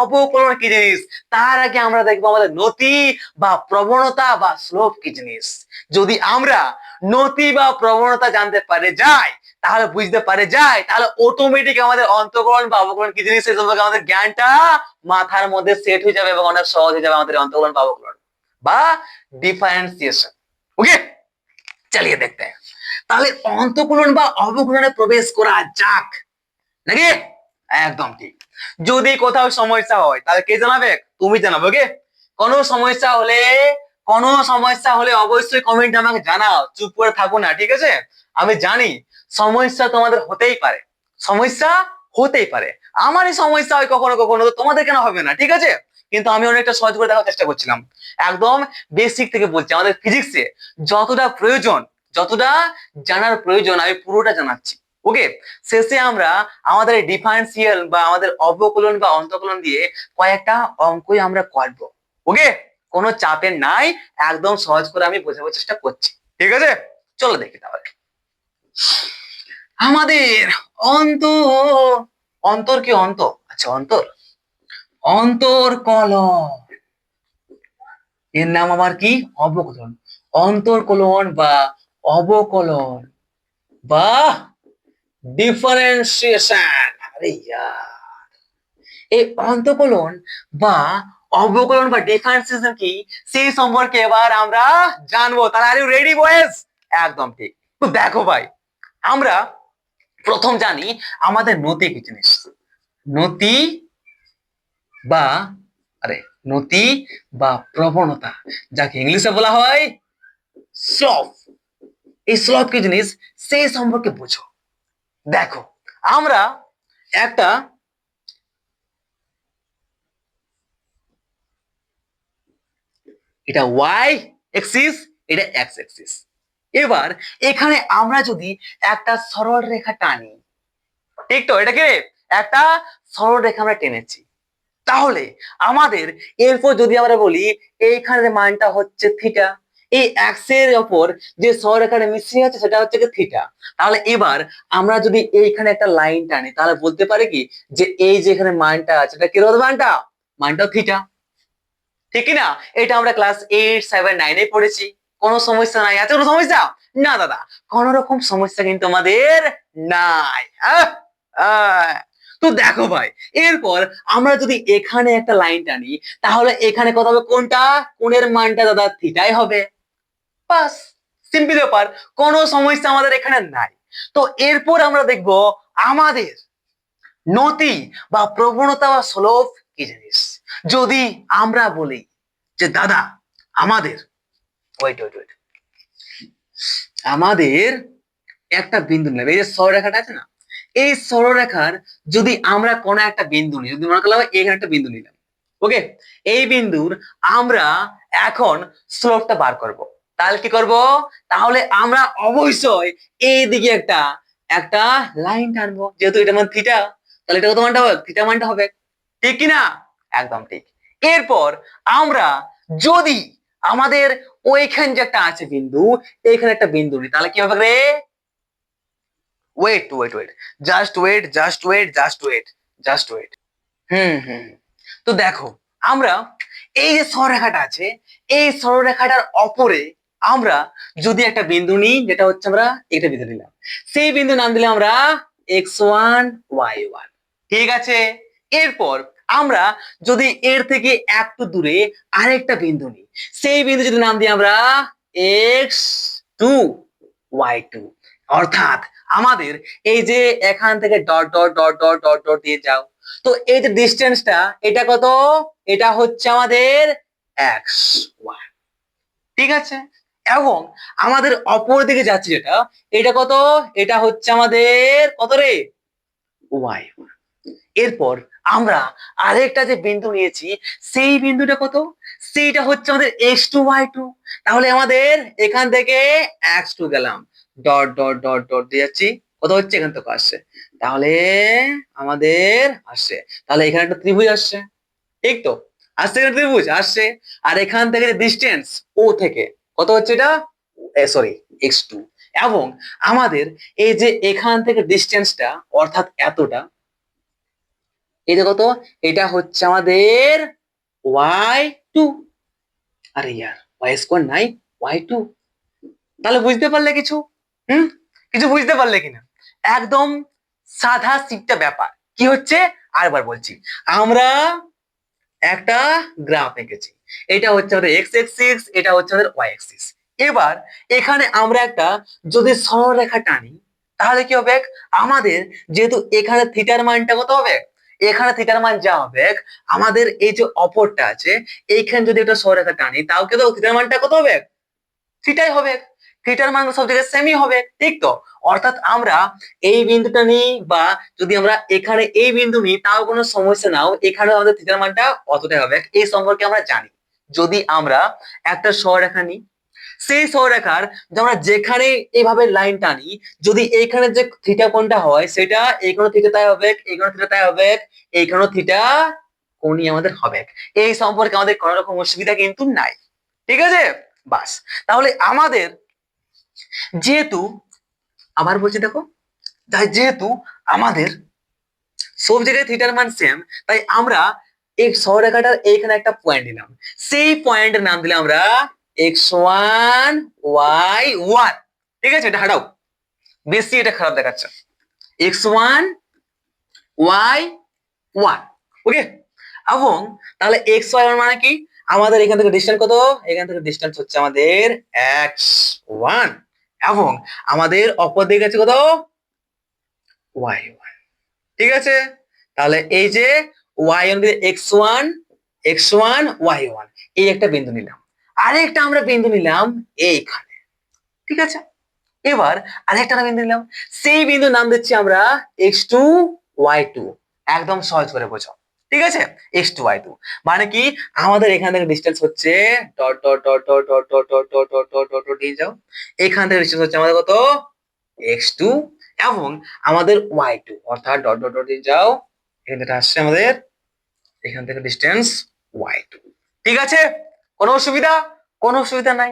অবকলন কি জিনিস। তার আগে আমরা দেখবো আমাদের নতি বা প্রবণতা বা স্লোপ কি জিনিস। যদি আমরা নতি বা প্রবণতা জানতে পারে যাই, তাহলে বুঝতে পারে যাই, তাহলে অটোমেটিক আমাদের অন্তঃকলন বা অবকলন কি জিনিস এই সম্পর্কে আমাদের জ্ঞানটা মাথার মধ্যে সেট হয়ে যাবে এবং অনেক সহজ হয়ে যাবে আমাদের অন্তঃকলন বা অবকলন বা ডিফারেন্সিয়েশন। ওকে, চালিয়ে দেখতে हैं। তাহলে অন্তঃকলন বা অবকলনে প্রবেশ করা যাক নাকি? একদম ঠিক। যদি কোথাও সমস্যা হয় তাহলে কে জানাবে? তুমি জানাবে। ওকে, কোনো সমস্যা হলে, কোনো সমস্যা হলে অবশ্যই কমেন্টে আমাকে জানাও, চুপ করে থাকো না, ঠিক আছে? আমি জানি সমস্যা তোমাদের হতেই পারে, সমস্যা হতেই পারে, আমারই সমস্যা হয় কখনো কখনো, তো তোমাদের কেন হবে না? ঠিক আছে, কিন্তু আমি অনেকটা সহজ করে দেখার চেষ্টা করছিলাম। একদম বেসিক থেকে বলছি, আমাদের ফিজিক্সে যতটা প্রয়োজন, যতটা জানার প্রয়োজন আমি পুরোটা জানাচ্ছি। ওকে, শেষে আমরা আমাদের ডিফারেন্সিয়াল বা আমাদের অবকলন বা অন্তঃকলন দিয়ে কয়েকটা অঙ্কই আমরা করব। ওকে, কোনো চাপের নাই, একদম সহজ করে আমি বোঝাবার চেষ্টা করছি, ঠিক আছে? চলো দেখি তাহলে আমাদের অন্তর, অন্তর কি অন্ত, আচ্ছা অন্তর, অন্তর্কলন, এর নাম আবার কি? অবকলন। অন্তর্কলন বা অবকলন বা ডিফারেন্সিয়েশন। আরে ইয়ার, এই অন্তঃকলন বা অবকলন বা ডিফারেন্সিয়েশন কি সেই সম্পর্কে এবার আমরা জানবো। তাহলে আর ইউ রেডি বয়েজ? একদম ঠিক। তো দেখো ভাই, আমরা প্রথম জানি আমাদের নতি কি জিনিস। নতি বা আরে নতি বা প্রবণতা, যাকে ইংলিশে বলা হয় স্লভ। এই স্লভ কি জিনিস সেই সম্পর্কে বুঝো। দেখো, আমরা একটা এটা ওয়াই এক্সিস, এটা এক্স এক্সিস। এবার এখানে আমরা যদি একটা সরল রেখা টানি, ঠিক তো? এটা কি একটা সরল রেখা আমরা টেনেছি, তাহলে আমাদের এরপর যদি আমরা বলি এইখানের মানটা হচ্ছে থিটা, এই এক্স এর ওপর যে সরলরেখাটা মিশিয়ে আছে সেটা হচ্ছে থিটা। তাহলে এবার আমরা যদি এইখানে একটা লাইন টানি, তাহলে বলতে পারি কি যে এই যে এখানে মানটা আছে এটা কি রোধ মানটা? মানটা থিটা, ঠিক কি না? এটা আমরা ক্লাস 8, 7, 9 এ পড়েছি। কোনো সমস্যা নাই? আছে কোনো সমস্যা? না দাদা, কোন রকম সমস্যা কিন্তু আমাদের নাই। তো দেখো ভাই, এরপর আমরা যদি এখানে একটা লাইন টানি, তাহলে এখানে কত হবে? কোনটা? কোণের মানটা দাদা থিটাই হবে। বাস, সিম্পল ব্যাপার, কোনো সমস্যা আমাদের এখানে নাই। তো এরপর আমরা দেখব আমাদের নতি বা প্রবণতা বা স্লোপ কি জিনিস। যদি আমরা বলি যে দাদা আমাদের ওয়েট ওয়েট ওয়েট আমাদের একটা বিন্দু নেবে, এই যে সরলরেখাটা আছে না, এই সরলরেখার যদি আমরা কোনো একটা বিন্দু নিই, যদি মনে করলাম এখানে একটা বিন্দু নিলাম, ওকে, এই বিন্দুর আমরা এখন স্লোপটা বার করব। তাহলে কি করব? তাহলে আমরা অবশ্যই এই দিকে একটা একটা লাইন টানবো, যেহেতু এটা মানে থিটা, তাহলে এটা কত মানটা হবে? থিটা মানটা হবে, ঠিক কি না? একদম ঠিক। এরপর আমরা যদি আমাদের ওইখান যে একটা আছে বিন্দু, এইখানে একটা বিন্দু নিই, তাহলে কি হবে রে? Wait wait wait, just wait just wait just wait just wait. হুম। তো দেখো, আমরা এই যে সরলরেখাটা আছে, এই সরলরেখাটার অপরে আমরা যদি একটা বিন্দু নিই, যেটা হচ্ছে আমরা এটা বিন্দু নিলাম, সেই বিন্দু নাম দিলাম আমরা x1 y1, ঠিক আছে? এরপর আমরা যদি এর থেকে একটু দূরে আরেকটা বিন্দু নিই, সেই বিন্দু যদি নাম দিই আমরা x2 y2, অর্থাৎ আমাদের এই যে এখান থেকে dot dot dot dot dot dot দিয়ে যাও, তো এই যে ডিস্টেন্সটা এটা কত? এটা হচ্ছে আমাদের এক্স ওয়াই, ঠিক আছে? এবং আমাদের অপর দিকে যাচ্ছে যেটা, এটা কত? এটা হচ্ছে আমাদের কত রে? ওয়াই। এরপর আমরা আরেকটা যে বিন্দু নিয়েছি, সেই বিন্দুটা কত? সেইটা হচ্ছে আমাদের x2y2। তাহলে আমাদের এখান থেকে x2 গেলাম, ডট ডট ডট ডট দিয়ে যাচ্ছি, কত হচ্ছে? এখান থেকে আসছে, তাহলে আমাদের আসছে, তাহলে এখানে একটা ত্রিভুজ আসছে, ঠিক তো? আসছে, এখানে ত্রিভুজ আসছে। আর এখান থেকে ডিস্টেন্স ও থেকে কত হচ্ছে? এটা সরি x2। এবং আমাদের এই যে এখান থেকে ডিস্টেন্সটা, অর্থাৎ এতটা, এটা কত? এটা হচ্ছে আমাদের y2। আরে ইয়ার, y² নাই, y2। তাহলে বুঝতে পারলে কিছু? হুম, কিছু বুঝতে পারলে কিনা? একদম সাদা সিধা ব্যাপার। কি হচ্ছে আরেকবার বলছি, আমরা একটা গ্রাফ এঁকেছি, এটা হচ্ছে আমাদের এক্স এক্সিস, এটা হচ্ছে আমাদের ওয়াই এক্সিস। এবার এখানে আমরা একটা যদি সরলরেখা টানি, তাহলে কি হবে? আমাদের যেহেতু এখানে থিটার মানটা কত হবে? এখানে থিটার মান যা হবে, আমাদের এই যে অপরটা আছে এইখানে যদি একটা সরলরেখা টানি, তাও কিন্তু থিটার মানটা কত হবে? থিটাই হবে। থিটার মান সব জায়গায় সেমই হবে, ঠিক তো? অর্থাৎ আমরা এই বিন্দুটা নিই বা যদি আমরা এখানে এই বিন্দু নিই, তাও কোনো সমস্যা নাও, এখানে আমাদের থিটার মানটা অতটাই হবে। এই সম্পর্কে আমরা জানি। যদি আমরা একটা সরলরেখা নিই, সেই সরলরেখার আমরা যেখানে এইভাবে লাইন টানি, যদি এইখানে যে থিটা কোণটা হয় সেটা এইখানে থিটা তাই হবে, এইখানে থিটা তাই হবে, এইখানে থিটা কোণই আমাদের হবে। এই সম্পর্কে আমাদের কোনো রকম অসুবিধা কিন্তু নাই, ঠিক আছে? বাস, তাহলে আমাদের যেহেতু, আবার বলছি দেখো, তাই যেহেতু আমাদের সব জায়গায় থিটার মান সেম, তাই আমরা এই সরলরেখাটার এইখানে একটা পয়েন্ট দিলাম, সেই পয়েন্টের নাম দিলাম আমরা x1 y1। ঠিক আছে, এটা হাঁটাও, বেশি এটা খারাপ দেখাচ্ছে, x1 y1। ওকে, এবং তাহলে x y1 মানে কি, আমাদের এখান থেকে ডিসটেন্স কত, এখান থেকে ডিসটেন্স হচ্ছে আমাদের x1, এবং আমাদের অপর দিকে আছে কত, y1। ঠিক আছে, তাহলে এই যে y1 x1 x1 y1, এই একটা বিন্দু নিলাম, আরেকটা আমরা বিন্দু নিলাম এইখানে। ঠিক আছে, এবার আরেকটা বিন্দু নিলাম, সেই বিন্দুর নাম দিচ্ছি আমরা x2 y2। একদম সহজ করে বোঝো। ঠিক আছে, x2 y2 মানে কি, আমাদের এখান থেকে ডিসটেন্স হচ্ছে dot dot dot dot dot dot dot dot dot dot dot dot দিয়ে যাও, এখান থেকে ডিসটেন্স হচ্ছে আমাদের কত, x2, এবং আমাদের y2 অর্থাৎ ডট ডট ডট দিয়ে যাও, এখান থেকে আসছে আমাদের এখান থেকে ডিসটেন্স y2। ঠিক আছে, কোনো অসুবিধা, কোনো অসুবিধা নাই।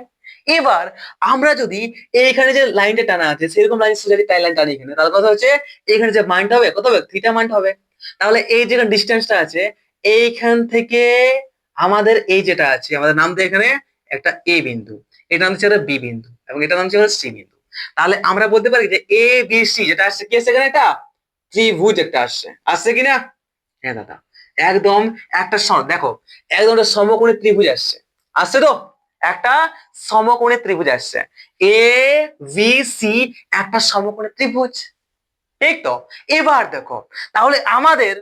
এবার আমরা যদি এইখানে যে লাইনটা টানা আছে সেরকম লাইন সোজা তাই লাইন টানি এখানে, তাহলে কথা হচ্ছে এখানে যে মানটা হবে কত হবে, থিটা মানটা হবে। তাহলে এই যে ডিসটেন্সটা আছে এইখান থেকে আমাদের এই যেটা আছে আমাদের নাম দিয়ে এখানে একটা এ বিন্দু, এটা নাম হচ্ছে বি বিন্দু, এবং এটা নাম হচ্ছে সি বিন্দু। তাহলে আমরা বলতে পারি যে এ বি সি যেটা আসছে কি আছে এখানে, একটা ত্রিভুজ একটা আসছে, আসছে কিনা, হ্যাঁ দাদা একদম একটা দেখো একদম একটা সমকোণী ত্রিভুজ আসছে, আসছে তো, একটা সমকোণী ত্রিভুজ আসছে, এ বি সি একটা সমকোণী ত্রিভুজ। ঠিক তো, এবার দেখো তাহলে আমাদের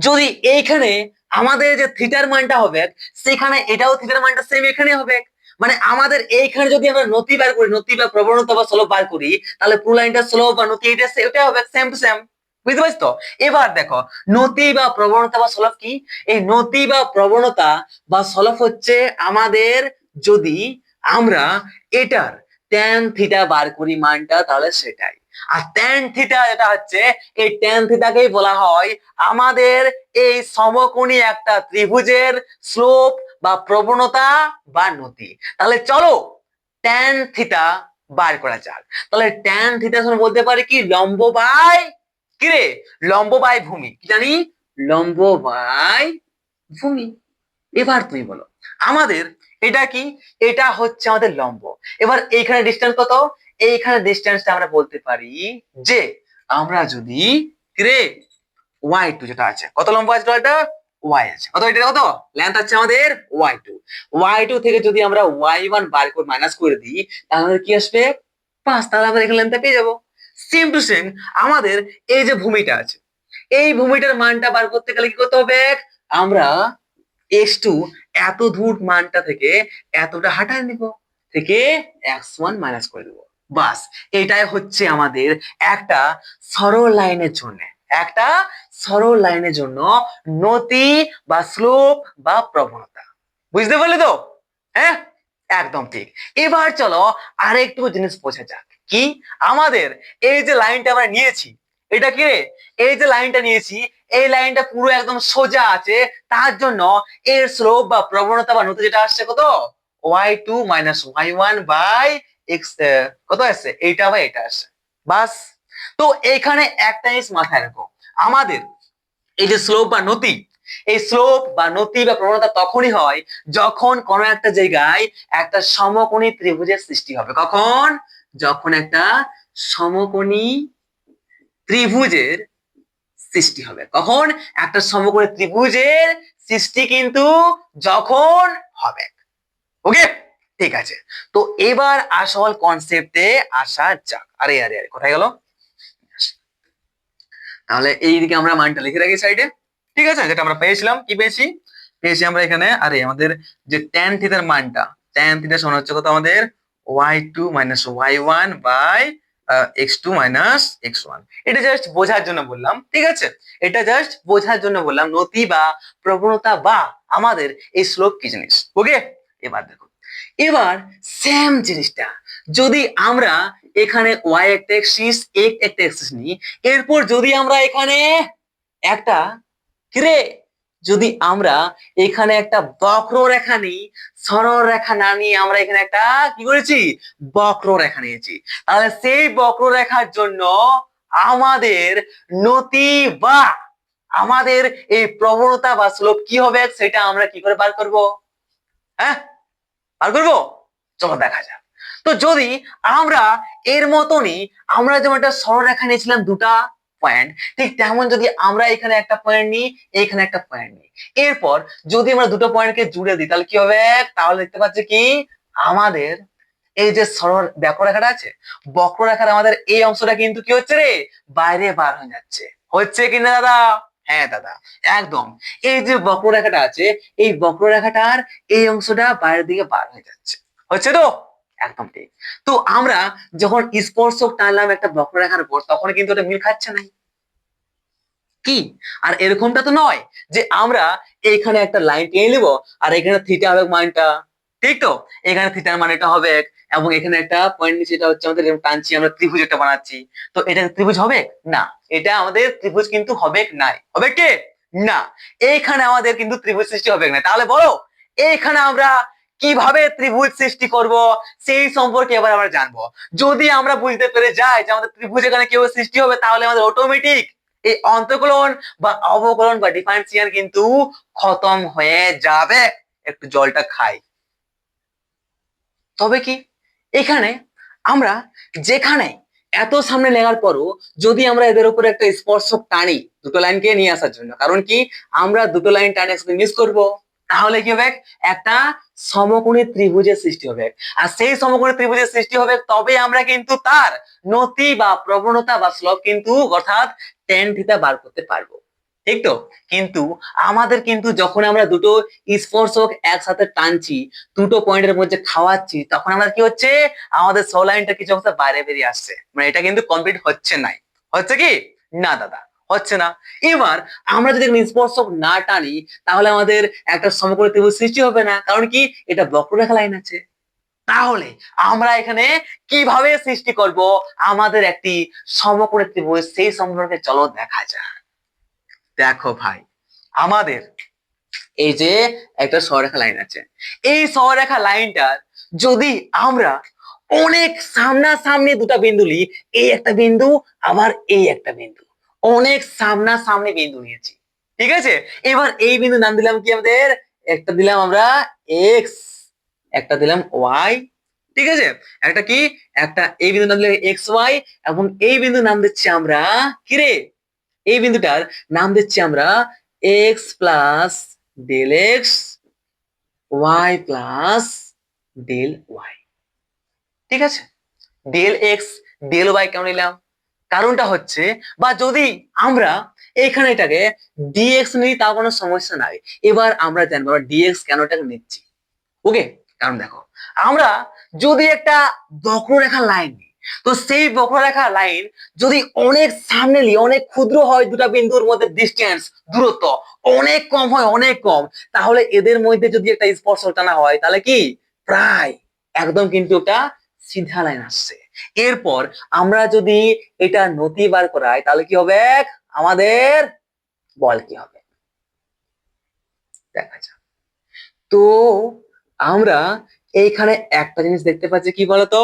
যদি এইখানে আমাদের যে থিটার মানটা হবে সেখানে এটাও থিটার মানটা সেম এখানে হবে, মানে আমাদের এইখানে যদি আমরা নতি বার করি, নতি বা প্রবণতা বা স্লোপ বার করি, তাহলে পুরো লাইনটা স্লোপ বা নতি এটা হবে সেম টু সেম। বুঝতে পারছো তো, এবার দেখো নতি বা প্রবণতা বা স্লোপ কি, এই নতি বা প্রবণতা বা স্লোপ হচ্ছে আমাদের যদি আমরা এটার ট্যান থিটা বার করি মানটা, তাহলে সেটাই। আর ট্যান থিটা যেটা হচ্ছে, এই ট্যান থিটাকেই বলা হয় আমাদের এই সমকোণী একটা ত্রিভুজের স্লোপ বা প্রবণতা বা নতি। তাহলে চলো ট্যান থিটা বার করা যাক। তাহলে ট্যান থিটা বলতে পারি কি, লম্ব বাই কি রে, লম্ব বাই ভূমি, কি জানি, লম্ব বাই ভূমি। এবার তুমি বলো আমাদের এটা কি, এটা হচ্ছে আমাদের লম্ব। এবার এইখানে ডিসটেন্স কত, এইখানে ডিসটেন্সটা আমরা বলতে পারি যে আমরা যদি রে y2 যেটা আছে, কত লম্ব আছে এটা, y আছে কত, এটা কত লেন্থ আছে আমাদের y2, y2 থেকে যদি আমরা y1 বার করে মাইনাস করে দিই তাহলে কি আসবে 5, তাহলে আমরা এখানে লেন্থটা পেয়ে যাবো। সেম টু সেম আমাদের এই যে ভূমিটা আছে, এই ভূমিটার মানটা বার করতে গেলে কি করতে হবে, আমরা x2 এত দূর মানটা থেকে এতটা হাঁটায় নিব, থেকে x1 মাইনাস করে দেবো, বাস এটাই হচ্ছে আমাদের একটা সরল লাইনের জন্য, একটা সরল লাইনের জন্য নতি বা স্লোপ বা প্রবণতা। বুঝতে পারলে তো, হ্যাঁ একদম ঠিক। এবার চলো আরেকটু জিনিস বোঝা যাক, কি আমাদের এই যে লাইনটা আমরা নিয়েছি এটা কি রে, এই যে লাইনটা নিয়েছি এই লাইনটা পুরো একদম সোজা আছে, তার জন্য এর স্লোপ বা প্রবণতা বা নতি যেটা আসছে কত, y2 minus y1 by x, কত আসছে এইটা বাই এটা আসছে, বাস। তো এইখানে একটা জিনিস মাথায় রাখো, আমাদের এই যে স্লোপ বা নতি, এই স্লোপ বা নতি বা প্রবণতা তখনই হয় যখন কোন একটা জায়গায় একটা সমকোণী ত্রিভুজের সৃষ্টি হবে, কখন, যখন একটা সমকোণী ত্রিভুজের সৃষ্টি হবে, কখন একটা সমকোণী ত্রিভুজের সৃষ্টি কিন্তু যখন হবে। ওকে, ঠিক আছে, তো এবার আসল কনসেপ্টে আসা যাক। আরে আরে আরে কোথায় গেল, তাহলে এইদিকে আমরা মানটা লিখে রাখি সাইডে। ঠিক আছে, যেটা আমরা পেয়েছিলাম, কি পেয়েছি, পেয়েছি আমরা এখানে, আরে আমাদের যে ট্যান থিটার মানটা, ট্যান থিটা সমান হচ্ছে কত আমাদের y2 minus y1 by x2 minus x1। এটা জাস্ট বোঝার জন্য বললাম, ঠিক আছে, এটা জাস্ট বোঝার জন্য বললাম নতি বা প্রবণতা বা আমাদের এই স্লোপ কি জিনিস। ওকে, এবার দেখো, এবার সেম জিনিসটা যদি আমরা এখানে y একটা এক্সিস x একটা এক্সিস নিই, এরপর যদি আমরা এখানে একটা কিরে, যদি আমরা এখানে একটা বক্ররেখা নিই, সরল রেখা না নিয়ে আমরা এখানে একটা কি করেছি, বক্ররেখা নিয়েছি, তাহলে সেই বক্ররেখার জন্য আমাদের নতি বা আমাদের এই প্রবণতা বা স্লোপ কি হবে সেটা আমরা কি করে বার করব? হ্যাঁ, বার করবো? চলো দেখা যাক। তো যদি আমরা এর মতনই আমরা যেমন একটা সরলরেখা নিয়েছিলাম দুটা পয়েন্ট, ঠিক তেমন যদি আমরা এখানে একটা পয়েন্ট নিই, এখানে একটা পয়েন্ট নিই, এরপর যদি আমরা দুটো পয়েন্টকে জুড়ে দিই তাহলে কি হবে? তাহলে দেখতে পাচ্ছি কি আমাদের এই যে সরল বক্ররেখাটা আছে, বক্ররেখার আমাদের এই অংশটা কিন্তু কি হচ্ছে রে? বাইরে বার হয়ে যাচ্ছে। হচ্ছে কিনা দাদা? হ্যাঁ দাদা, একদম। এই যে বক্ররেখাটা আছে, এই বক্ররেখাটার এই অংশটা বাইরের দিকে বার হয়ে যাচ্ছে। হচ্ছে তো? একদম ঠিক। তো আমরা যখন স্পর্শক টানলাম একটা বক্ররেখার উপর তখন কিন্তু ওটা মিল খাচ্ছে না কি? আর এরকমটা তো নয় যে আমরা এইখানে একটা লাইন টেনে নিব আর এখানে থিটা হবে মানটা, ঠিক তো? এখানে থিটার মান এটা হবে এবং এখানে একটা পয়েন্ট নিচে এটা হচ্ছে আমাদের এরকম টানছি, আমরা ত্রিভুজ একটা বানাচ্ছি। তো এটা ত্রিভুজ হবে না, এটা আমাদের ত্রিভুজ কিন্তু হবে নাই। হবে কে? না। এইখানে আমাদের কিন্তু ত্রিভুজ সৃষ্টি হবে না। তাহলে বলো এইখানে আমরা কিভাবে ত্রিভুজ সৃষ্টি করব সেই সম্পর্কে এবার আমরা জানবো। যদি আমরা বুঝতে পেরে যাই যে আমাদের ত্রিভুজ এখানে কিভাবে সৃষ্টি হবে তাহলে আমাদের অটোমেটিক এই অন্তঃকলন বা অবকলন বা ডিফারেন্সিয়াল কিন্তু খতম হয়ে যাবে। একটু জলটা খাই। তবে কি এখানে আমরা যেখানে এত সামনে লেখার পরও যদি আমরা এদের উপরে একটা স্পর্শক টানি দুটো লাইনকে নিয়ে আসার জন্য, কারণ কি আমরা দুটো লাইন টানি একসাথে মিস করব, তাহলে কি হবে? একটা সমকোণী ত্রিভুজের সৃষ্টি হবে। আর সেই সমকোণী ত্রিভুজের সৃষ্টি হবে তবে আমরা কিন্তু তার নতি বা প্রবণতা বা শ্লোপ কিন্তু অর্থাৎ tan থিটা বার করতে পারবো, ঠিক তো? কিন্তু আমাদের কিন্তু যখন আমরা দুটো স্পর্শক একসাথে টানছি, দুটো পয়েন্টের মধ্যে খাওয়াচ্ছি, তখন আমরা কি হচ্ছে? আমাদের সো লাইনটা কিছু অংশ বাইরে বেরিয়ে আসছে, মানে এটা কিন্তু কমপ্লিট হচ্ছে নাই। হচ্ছে কি না দাদা? হচ্ছে না। এবার আমরা যদি স্পর্শক না টানি তাহলে আমাদের একটা সমকোণী ত্রিভুজ সৃষ্টি হবে না, কারণ কি এটা বক্ররেখা লাইন আছে। তাহলে আমরা এখানে কিভাবে সৃষ্টি করব আমাদের একটি সমকোণী ত্রিভুজ সেই সম্পর্কে চলো দেখা যাক। দেখো ভাই, আমাদের এই যে একটা সরলরেখা লাইন আছে, এই সরলরেখা লাইনটার যদি আমরা অনেক সামনাসামনি দুটো বিন্দু নিই, এই একটা বিন্দু আবার এই একটা বিন্দু, অনেক সামনাসামনি বিন্দু নিয়েছি, ঠিক আছে? এবার এই বিন্দু নাম দিলাম কি আমাদের? একটা দিলাম আমরা এক্স, একটা দিলাম ওয়াই, ঠিক আছে? একটা কি একটা এই বিন্দু নাম দিলাম এক্স ওয়াই এবং এই বিন্দু নাম দিচ্ছি আমরা কি রে? এই বিন্দুটার নাম দিচ্ছি আমরা X plus del X Y plus del Y, ঠিক আছে? ডেল এক্স ডেল ওয়াই কেন নিলাম? কারণটা হচ্ছে, বা যদি আমরা এখানে এটাকে ডিএক্স নিই তাও কোনো সমস্যা নাই। এবার আমরা জানবো ডিএক্স কেন এটাকে নিচ্ছি। ওকে, কারণ দেখো আমরা যদি একটা বক্ররেখা লাইন নিই, তো সেই বক্ররেখা লাইন যদি অনেক সামনে নিই, অনেক ক্ষুদ্র হয়, দুটা বিন্দুর মধ্যে ডিস্টেন্স দূরত্ব অনেক কম হয়, অনেক কম, তাহলে এদের মধ্যে যদি একটা স্পর্শ টানা হয় তাহলে কি প্রায় একদম কিন্তু ওটা সিধা লাইন আসছে। এরপর আমরা যদি এটা নতি বার করাই তাহলে কি হবে? আমাদের বল কি হবে দেখা যাক। তো আমরা এইখানে একটা জিনিস দেখতে পাচ্ছি কি বলতো,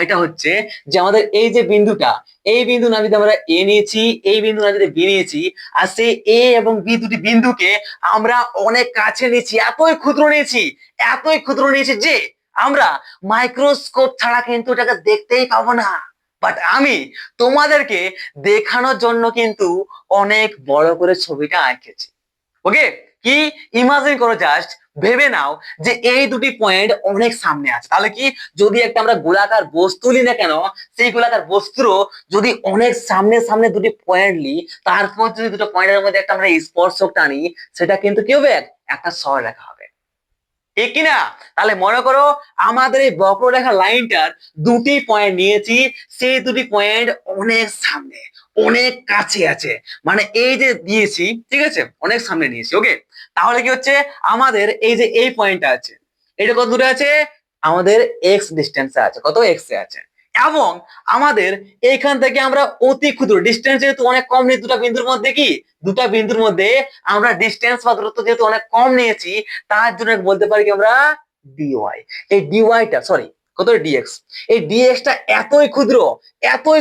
এটা হচ্ছে যে আমাদের এই যে বিন্দুটা, এই বিন্দু না যদি আমরা এ নিয়েছি, এই বিন্দু না যদি বি নিয়েছি, আর সেই এ এবং বি দুটি বিন্দুকে আমরা অনেক কাছে নিয়েছি, এতই ক্ষুদ্র নিয়েছি, এতই ক্ষুদ্র নিয়েছি যে আমরা মাইক্রোস্কোপ ছাড়া কিন্তু এটাকে দেখতেই পাবো না। বাট আমি তোমাদেরকে দেখানোর জন্য কিন্তু অনেক বড় করে ছবিটা আঁকেছি। ওকে, কি ইমাজিন করো, জাস্ট ভেবে নাও যে এই দুটি পয়েন্ট অনেক সামনে আছে, তাহলে কি যদি একটা আমরা গোলাকার বস্তু নিই না কেন, সেই গোলাকার বস্তুর যদি অনেক সামনে সামনে দুটি পয়েন্ট নিই, তারপর যদি দুটো পয়েন্টের মধ্যে একটা আমরা স্পর্শক টানি, সেটা কিন্তু কি হবে? একটা সরলরেখা হবে, ঠিক কিনা? তাহলে মনে করো আমাদের এই বক্ররেখা লাইনটার দুটি পয়েন্ট নিয়েছি, সেই দুটি পয়েন্ট অনেক সামনে অনেক কাছে আছে, মানে এই যে দিয়েছি, ঠিক আছে, অনেক সামনে নিয়েছি। ওকে, তাহলে কি হচ্ছে আমাদের এই যে এই পয়েন্টটা আছে, এটা কত দূরে আছে? আমাদের এক্স ডিস্টেন্সে আছে, কত এক্স এ আছে। এবং আমাদের এইখান থেকে আমরা অতি ক্ষুদ্র ডিস্টেন্স যেহেতু অনেক কম নিই, দুটা বিন্দুর মধ্যে কি দুটা বিন্দুর মধ্যে আমরা ডিস্টেন্স বা দূরত্ব যেহেতু অনেক কম নিয়েছি, তার জন্য বলতে পারি কি আমরা ডিওয়াই। এই ডিওয়াইটা সরি কত ডিএক্স, এই ডিএক্সটা এতই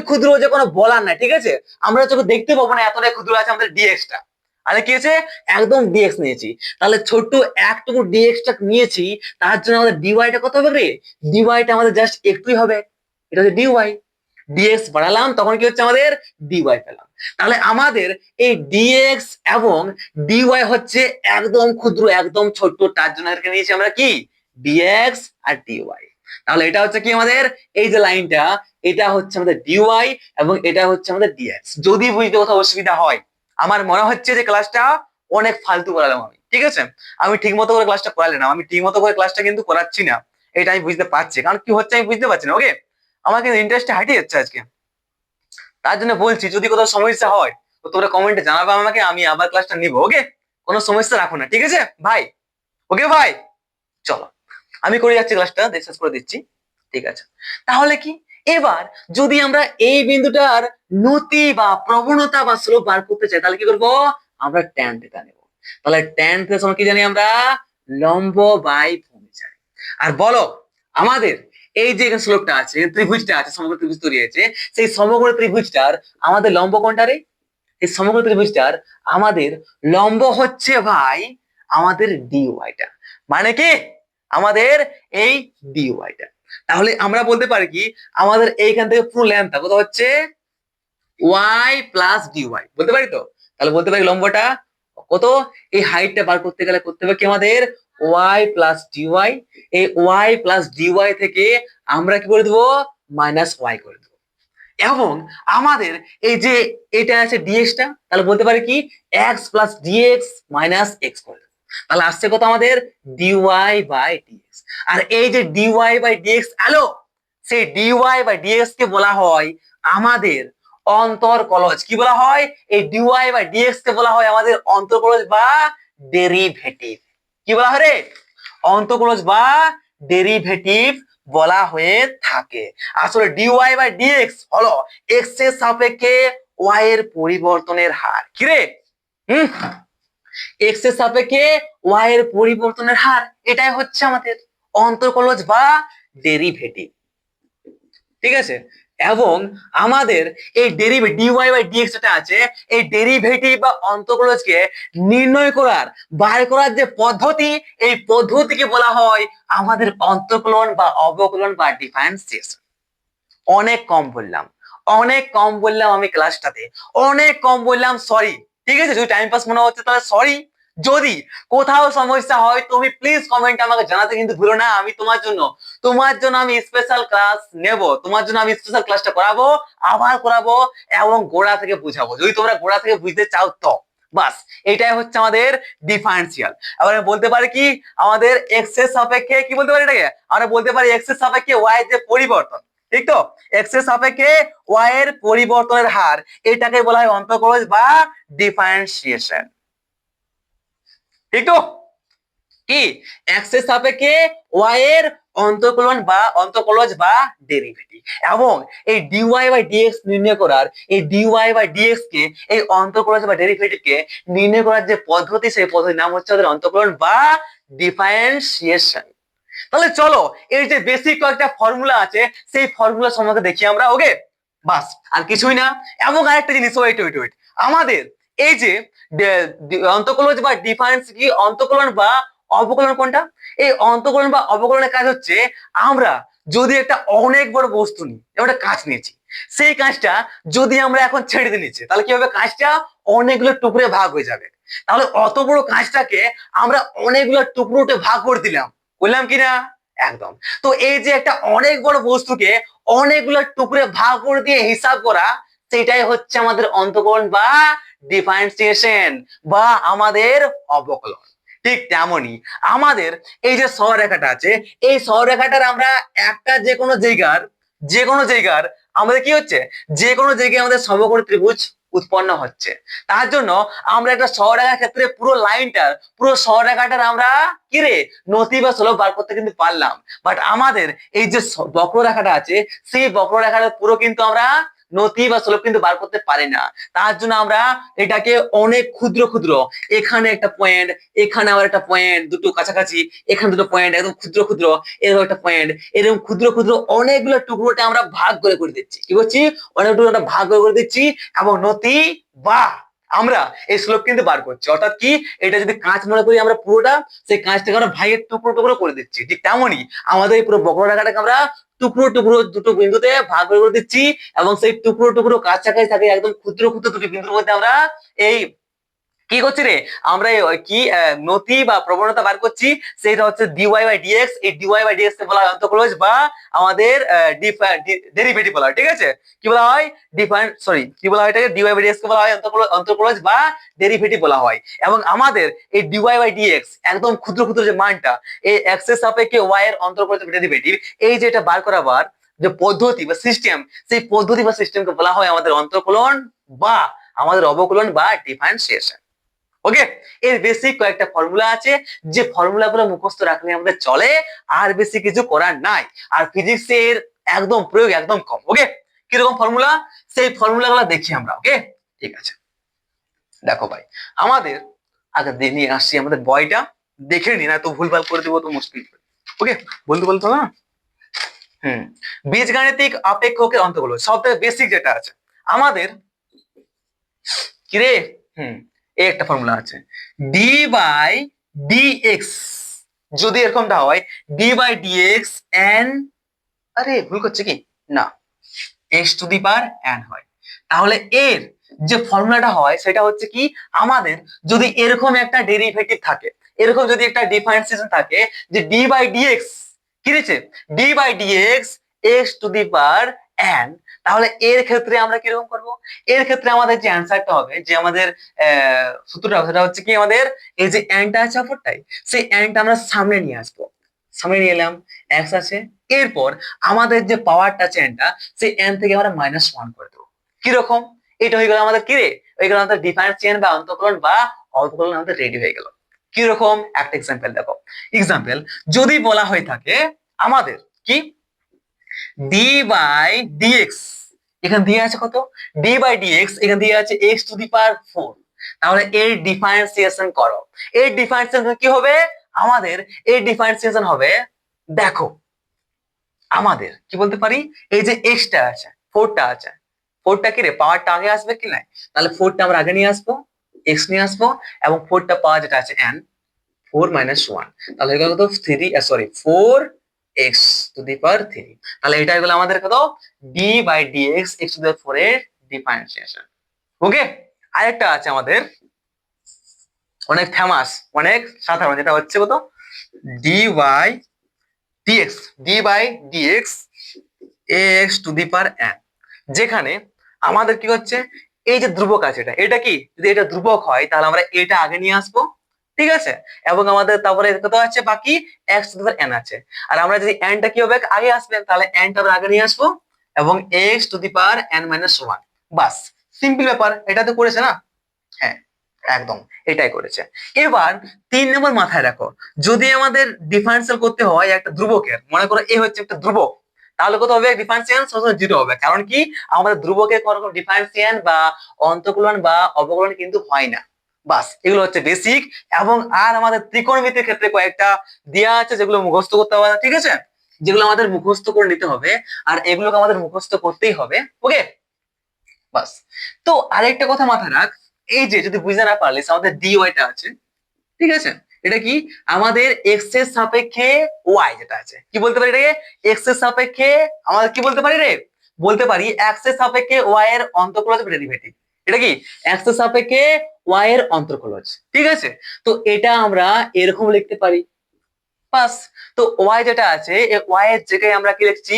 ক্ষুদ্র যে কোনো বলার নাই, ঠিক আছে? আমরা চোখে দেখতে পাবো না, এতটাই ক্ষুদ্র আছে আমাদের ডিএক্সটা। তাহলে কি হয়েছে, একদম ডিএক্স নিয়েছি, তাহলে ছোট্ট একটুকু ডিএক্সটা নিয়েছি, তার জন্য আমাদের ডিওয়াইটা কত হবে রে, ডিওয়াইটা আমাদের জাস্ট একটুই হবে, এটা হচ্ছে ডিওয়াই, ডিএক্স বাড়ালাম তখন কি হচ্ছে আমাদের ডিওয়াই পেলাম। তাহলে আমাদের এই ডিএক্স এবং ডিওয়াই হচ্ছে একদম ক্ষুদ্র একদম ছোট্ট, তার জন্য এটাকে নিয়েছি আমরা কি ডিএক্স আর ডিওয়াই। তাহলে এটা হচ্ছে কি আমাদের এই যে লাইনটা, এটা হচ্ছে আমাদের ডিওয়াই এবং এটা হচ্ছে আমাদের ডিএক্স। যদি বুঝতে কোথাও অসুবিধা হয়, আমার মনে হচ্ছে যে ক্লাসটা অনেক ফালতু করালাম আমি, ঠিক আছে, আমি ঠিক মতো করে ক্লাসটা করালাম, আমি ঠিক মতো করে ক্লাসটা কিন্তু করাচ্ছি না, এটা আমি বুঝতে পারছি, কারণ কি হচ্ছে আমি বুঝতে পারছি না। ওকে, আমার কিন্তু ইন্টারেস্টটা হাইটে যাচ্ছে আজকে, তার জন্য বলছি যদি কোথাও সমস্যা হয় তো তোমরা কমেন্টে জানাবে আমাকে, আমি আবার ক্লাসটা নিবো। ওকে, কোনো সমস্যা রাখো না, ঠিক আছে ভাই? ওকে ভাই, চলো আমি করে যাচ্ছি, ক্লাসটা শেষ করে দিচ্ছি, ঠিক আছে। তাহলে কি এবার যদি আমরা এই বিন্দুটার নতি বা প্রবণতা বা স্লোপ বার করতে চাই, তাহলে কি করবো, আমরা ট্যান থিটা নেব। তাহলে ট্যান থিটা সমান কি জানি আমরা, লম্ব বাই ভূমি জানি। আর বলো আমাদের এই যে এখানে স্লোপটা আছে, ত্রিভুজটা আছে, সমগ্র ত্রিভুজ তৈরি হয়েছে, সেই সমগ্র ত্রিভুজটার আমাদের লম্ব কোনটা রে, এই সমগ্র ত্রিভুজটার আমাদের লম্ব হচ্ছে ভাই আমাদের ডিওয়াইটা, মানে কি আমাদের এই ডিওয়াইটা। তাহলে আমরা বলতে পারি কি আমাদের এইখান থেকে পুরো লেন্থটা কত হচ্ছে ওয়াই প্লাস ডিওয়াই, বলতে পারি তো? তাহলে বলতে পারি লম্বটা কত, এই হাইটটা বার করতে গেলে করতে হবে কি আমাদের ওয়াই প্লাস ডিওয়াই, এই ওয়াই প্লাস ডিওয়াই থেকে আমরা কি করে দেবো মাইনাস ওয়াই করে দেবো, এবং আমাদের এই যে এটা আছে ডিএক্সটা, তাহলে বলতে পারি কি X plus DX minus X করে দেবো। তাহলে আসছে কত আমাদের ডিওয়াই বাই ডিএক্স। আর এই যে ডিওয়াই বাই ডিএক্স এলো, সেই ডিওয়াই বাই ডিএক্স কে বলা হয় আমাদের অন্তরকলজ। কি বলা হয়, এই ডিওয়াই বাই ডিএক্স কে বলা হয় আমাদের অন্তরকলজ বা ডেরিভেটিভ। কি বলা হয় রে, অন্তরকলজ বা ডেরিভেটিভ বলা হয়ে থাকে। আসলে ডিওয়াই বাই ডিএক্স হলো এক্স এর সাপেক্ষে ওয়াই এর পরিবর্তনের হার। কি রে, এক্স এর সাপেক্ষে ওয়াই এর পরিবর্তনের হার, এটাই হচ্ছে আমাদের অন্তরকলজ বা ডেরিভেটিভ, ঠিক আছে। এবং আমাদের এই ডেরিভেটিভ ডিওয়াই বাই ডিএক্স যেটা আছে, এই ডেরিভেটিভ বা অন্তরকলজকে নির্ণয় করার বার করার যে পদ্ধতি, এই পদ্ধতিকে বলা হয় আমাদের অন্তর্কলন বা অবকলন বা ডিফারেন্সিয়েশন। অনেক কম বললাম, অনেক কম বললাম আমি ক্লাসটাতে, অনেক কম বললাম, সরি, ঠিক আছে, যদি টাইম পাস মনে হচ্ছে তাহলে সরি। যদি কোথাও সমস্যা হয় তুমি প্লিজ কমেন্ট আমাকে জানাতে কিন্তু ভুলো না, আমি তোমার জন্য আমি স্পেশাল ক্লাস নেব, তোমার জন্য আমি স্পেশাল ক্লাসটা করাবো, আবার করাবো এবং গোড়া থেকে বুঝাবো, যদি তোমরা গোড়া থেকে বুঝতে চাও তো। বাস এটাই হচ্ছে আমাদের ডিফারেন্সিয়াল। আবার বলতে পারি কি আমাদের এক্স এর সাপেক্ষে, কি বলতে পারি এটাকে, আমরা বলতে পারি এক্স এর সাপেক্ষে ওয়াই এর যে পরিবর্তন, ঠিক তো, এক্স এর সাপেক্ষে ওয়াই এর পরিবর্তনের হার, এটাকে বলা হয় অন্তরকলজ বা ডিফারেন্সিয়েশন, ঠিক তো? কি এক্স এর সাপেক্ষে ওয়াই এর অন্তরকলজ বা ডেরিভেটিভ, এবং এই ডিওয়াই বাই ডিএক্স নির্ণয় করার, এই ডিওয়াই বাই ডিএক্স কে, এই অন্তরকলজ বা ডেরিভেটিভ কে নির্ণয় করার যে পদ্ধতি, সেই পদ্ধতির নাম হচ্ছে আমাদের অন্তরকলন বা ডিফারেন্সিয়েশন। তাহলে চলো এই যে বেসিক কয়েকটা ফর্মুলা আছে, সেই ফর্মুলা সম্বন্ধে দেখি আমরা। ওকে, বাস আর কিছুই না। এবং আরেকটা জিনিস, ওয়েট ওয়েট ওয়েট, আমাদের এই যে অন্তর্কলজ বা ডিফারেন্স কি, অন্তর্কলন বা অবকলন কোনটা, এই অন্তর্কলন বা অবকলনের কাজ হচ্ছে আমরা যদি একটা অনেক বড় বস্তু নিই, একটা কাঁচ নিয়েছি, সেই কাঁচটা যদি আমরা এখন ছেড়ে দিয়ে নিচ্ছি, তাহলে কি হবে, কাঁচটা অনেকগুলো টুকরে ভাগ হয়ে যাবে। তাহলে অত বড় কাঁচটাকে আমরা অনেকগুলো টুকরোতে ভাগ করে দিলাম, বললাম কিনা, একদম। তো এই যে একটা অনেক বড় বস্তুকে অনেকগুলো টুকরে ভাগ করে দিয়ে হিসাব করা, সেটাই হচ্ছে আমাদের অন্তর্কলন বা ডিফারেন্সিয়েশন বা আমাদের অবকলন। ঠিক তেমনই আমাদের এই যে সরলরেখাটা আছে, এই সরলরেখাটার আমরা একটা যে কোনো জায়গার আমাদের কি হচ্ছে, যে কোনো জায়গায় আমাদের সমকোণী ত্রিভুজ উৎপন্ন হচ্ছে। তার জন্য আমরা একটা সরলরেখার ক্ষেত্রে পুরো সরলরেখাটার আমরা কি রে নতি বা স্লোপ বার করতে কিন্তু পারলাম, বাট আমাদের এই যে বক্ররেখাটা আছে, সেই বক্ররেখাটা পুরো কিন্তু আমরা নতি বা স্লোপ কিন্তু বার করতে পারি না। তার জন্য আমরা এটাকে অনেক ক্ষুদ্র ক্ষুদ্র, এখানে একটা পয়েন্ট, এখানে আবার একটা পয়েন্ট, দুটো কাছাকাছি, এখানে দুটো পয়েন্ট, একদম ক্ষুদ্র ক্ষুদ্র, এরকম একটা পয়েন্ট, এরকম ক্ষুদ্র ক্ষুদ্র অনেকগুলো টুকরোটা আমরা ভাগ করে দিচ্ছি। কি করছি, অনেক টুকরোটা ভাগ করে দিচ্ছি এবং নতি বা আমরা এই শ্লোক কিন্তু বার করছি, অর্থাৎ কি এটা যদি কাঁচ মনে করি আমরা পুরোটা, সেই কাঁচটাকে আমরা ভাগের টুকরো টুকরো করে দিচ্ছি, ঠিক তেমনই আমাদের এই পুরো বক্ররেখাটাকে আমরা টুকরো টুকরো দুটো বিন্দুতে ভাগ করে দিচ্ছি, এবং সেই টুকরো টুকরো কাছাকাছি থাকে একদম ক্ষুদ্র ক্ষুদ্র দুটি বিন্দুর মধ্যে আমরা এই কি করছি রে, আমরা কি নতি বা প্রবণতা বার করছি, সেটা হচ্ছে ডিওয়াই বাই ডিএক্স। এই ডিওয়াই বাই ডিএক্স কে বলা হয় অন্তঃকলজ বা আমাদের ডেরিভেটিভ বলা হয়, ঠিক আছে। কি বলা হয়, কি বলা হয় এটাকে, ডিওয়াই বাই ডিএক্স কে বলা হয় অন্তঃকলজ বা ডেরিভেটিভ বলা হয়। এবং আমাদের এই ডিওয়াই বাই ডিএক্স একদম ক্ষুদ্র ক্ষুদ্র যে মানটা, এই এক্স এর সাপেক্ষে ওয়াই এর অন্তঃকলজ ডেরিভেটিভ, এই যে এটা বার করাবার যে পদ্ধতি বা সিস্টেম, সেই পদ্ধতি বা সিস্টেমকে বলা হয় আমাদের অন্তঃকলন বা আমাদের অবকলন বা ডিফারেন্সিয়েশন। ওকে, এর বেসিক কয়েকটা ফর্মুলা আছে, যে ফর্মুলা গুলো মুখস্থ রাখলে আমাদের চলে, আর বেশি কিছু করার নাই। আর ফিজিক্স এর একদম প্রয়োগ একদম কম। ওকে, কিরকম ফর্মুলা, সেই ফর্মুলা গুলো দেখি আমরা। ওকে, ঠিক আছে, দেখো ভাই, আমাদের আগে নিয়ে আসছি আমাদের বইটা, দেখে নি, না তো ভুলভাল করে দেবো তো মুশকিল। ওকে, বলতে বলতে না, বীজগাণিতিক আপেক্ষকের অন্তর্গত সবথেকে বেসিক যেটা আছে আমাদের, কিরে, এই একটা ফর্মুলা আছে, ডি বাই ডিএক্স, যদি এরকমটা হয় ডি বাই ডিএক্স এন, আরে ভুল করছে কি না, x to the power N হয়, তাহলে এর যে ফর্মুলাটা হয় সেটা হচ্ছে কি, আমাদের যদি এরকম একটা ডেরিভেটিভ থাকে, এরকম যদি একটা ডিফারেন্সিয়েশন থাকে যে ডি বাই ডিএক্স, কি রয়েছে, D by dx x to the power N, তাহলে এর ক্ষেত্রে আমরা কিরকম করব, এর ক্ষেত্রে আমাদের যে অ্যান্সারটা হবে, যে আমাদের সূত্রটা সেটা হচ্ছে কি, আমাদের এই যে এনটা আছে অপরটাই, সেই এনটা আমরা সামনে নিয়ে আসবো, সামনে নিয়ে এলাম, এক্স আছে, এরপর আমাদের যে পাওয়ারটা আছে এনটা, সেই এন থেকে আমরা -1 করে দেবো। কিরকম, এটা হয়ে গেল আমাদের কি রে, হয়ে গেল আমাদের ডিফারেন্সিয়েশন বা অন্তঃকলন বা অবকলন আমাদের রেডি হয়ে গেল। কিরকম, একটা এক্সাম্পল দেখো, এক্সাম্পল যদি বলা হয়ে থাকে আমাদের কি, ডি বাই ডিএক্স, এখানে দিয়ে আছে কত, ডি বাই ডিএক্স এখানে দিয়ে আছে এক্স টু দি পাওয়ার 4, তাহলে এর ডিফারেন্সিয়েশন করো, এর ডিফারেন্সিয়েশন কি হবে, আমাদের এই ডিফারেন্সিয়েশন হবে, দেখো আমাদের কি বলতে পারি, এই যে এক্সটা আছে, 4টা আছে, 4টা কি রে, পাওয়ারটা আগে আসবে কি নাই, তাহলে 4টা আমরা আগে নিয়ে আসবো, এক্স নিয়ে আসবো, এবং 4টা পাওয়ার যেটা আছে এন, 4 - 1, তাহলে হয়ে গেল কত, 4 এক্স টু দি পাওয়ার 3, তাহলে এটা হয়ে গেল আমাদের কত, D by dx x to the power 4 এর ডিফারেন্সিয়েশন। ওকে, আরেকটা আছে আমাদের অনেক ফেমাস, অনেক সাধারণ, যেটা হচ্ছে কত, D by DX, D by dx x to the power N, যেখানে আমাদের কি হচ্ছে, এই যে ধ্রুবক আছে এটা কি, যদি এটা ধ্রুবক হয় তাহলে আমরা এটা আগে নিয়ে আসবো, ঠিক আছে, এবং আমাদের তারপরে কত আছে বাকি, x to the power N আছে, আর আমরা যদি এনটা কি হবে আগে আসবে, তাহলে এনটা আমরা আগে নিয়ে আসবো, এবং x to the power N -1, bus, simple ব্যাপার, এটা তো করেছে না, হ্যাঁ একদম এটাই করেছে। এবার 3 নম্বর মাথায় রাখো, যদি আমাদের ডিফারেন্সিয়াল করতে হয় একটা ধ্রুবকের, মনে করো এ হচ্ছে একটা ধ্রুবক, তাহলে কত হবে, ডিফারেন্সিয়াল সবসময় 0 হবে, কারণ কি আমাদের ধ্রুবকের কোনো ডিফারেন্সিয়াল বা অন্তঃকলন বা অবকলন কিন্তু হয় না। বাস, এগুলো হচ্ছে বেসিক। এবং আর আমাদের ত্রিকোণমিতির ক্ষেত্রে কয়েকটা দেয়া আছে যেগুলো মুখস্থ করতে হবে, ঠিক আছে, যেগুলো আমাদের মুখস্থ করে নিতে হবে, আর এগুলোকে আমাদের মুখস্থ করতেই হবে। ওকে, বাস। তো আরেকটা কথা মাথায় রাখ, এই যে যদি বুঝতে না পারলিস, আমাদের ডি ওয়াইটা আছে, ঠিক আছে, এটা কি আমাদের এক্স এর সাপেক্ষে ওয়াই যেটা আছে, কি বলতে পারি এটাকে, এক্স এর সাপেক্ষে আমাদের কি বলতে পারি রে, বলতে পারি এক্স এর সাপেক্ষে ওয়াই এর অন্তঃকলজ ডেরিভেটিভ, এটা কি এক্স এর সাপেক্ষে ওয়াই এর অন্তঃকলজ, ঠিক আছে। তো এটা আমরা এরকম লিখতে পারি, বাস। তো ওয়াই যেটা আছে, এই ওয়াই এর জায়গায় আমরা কি লিখছি,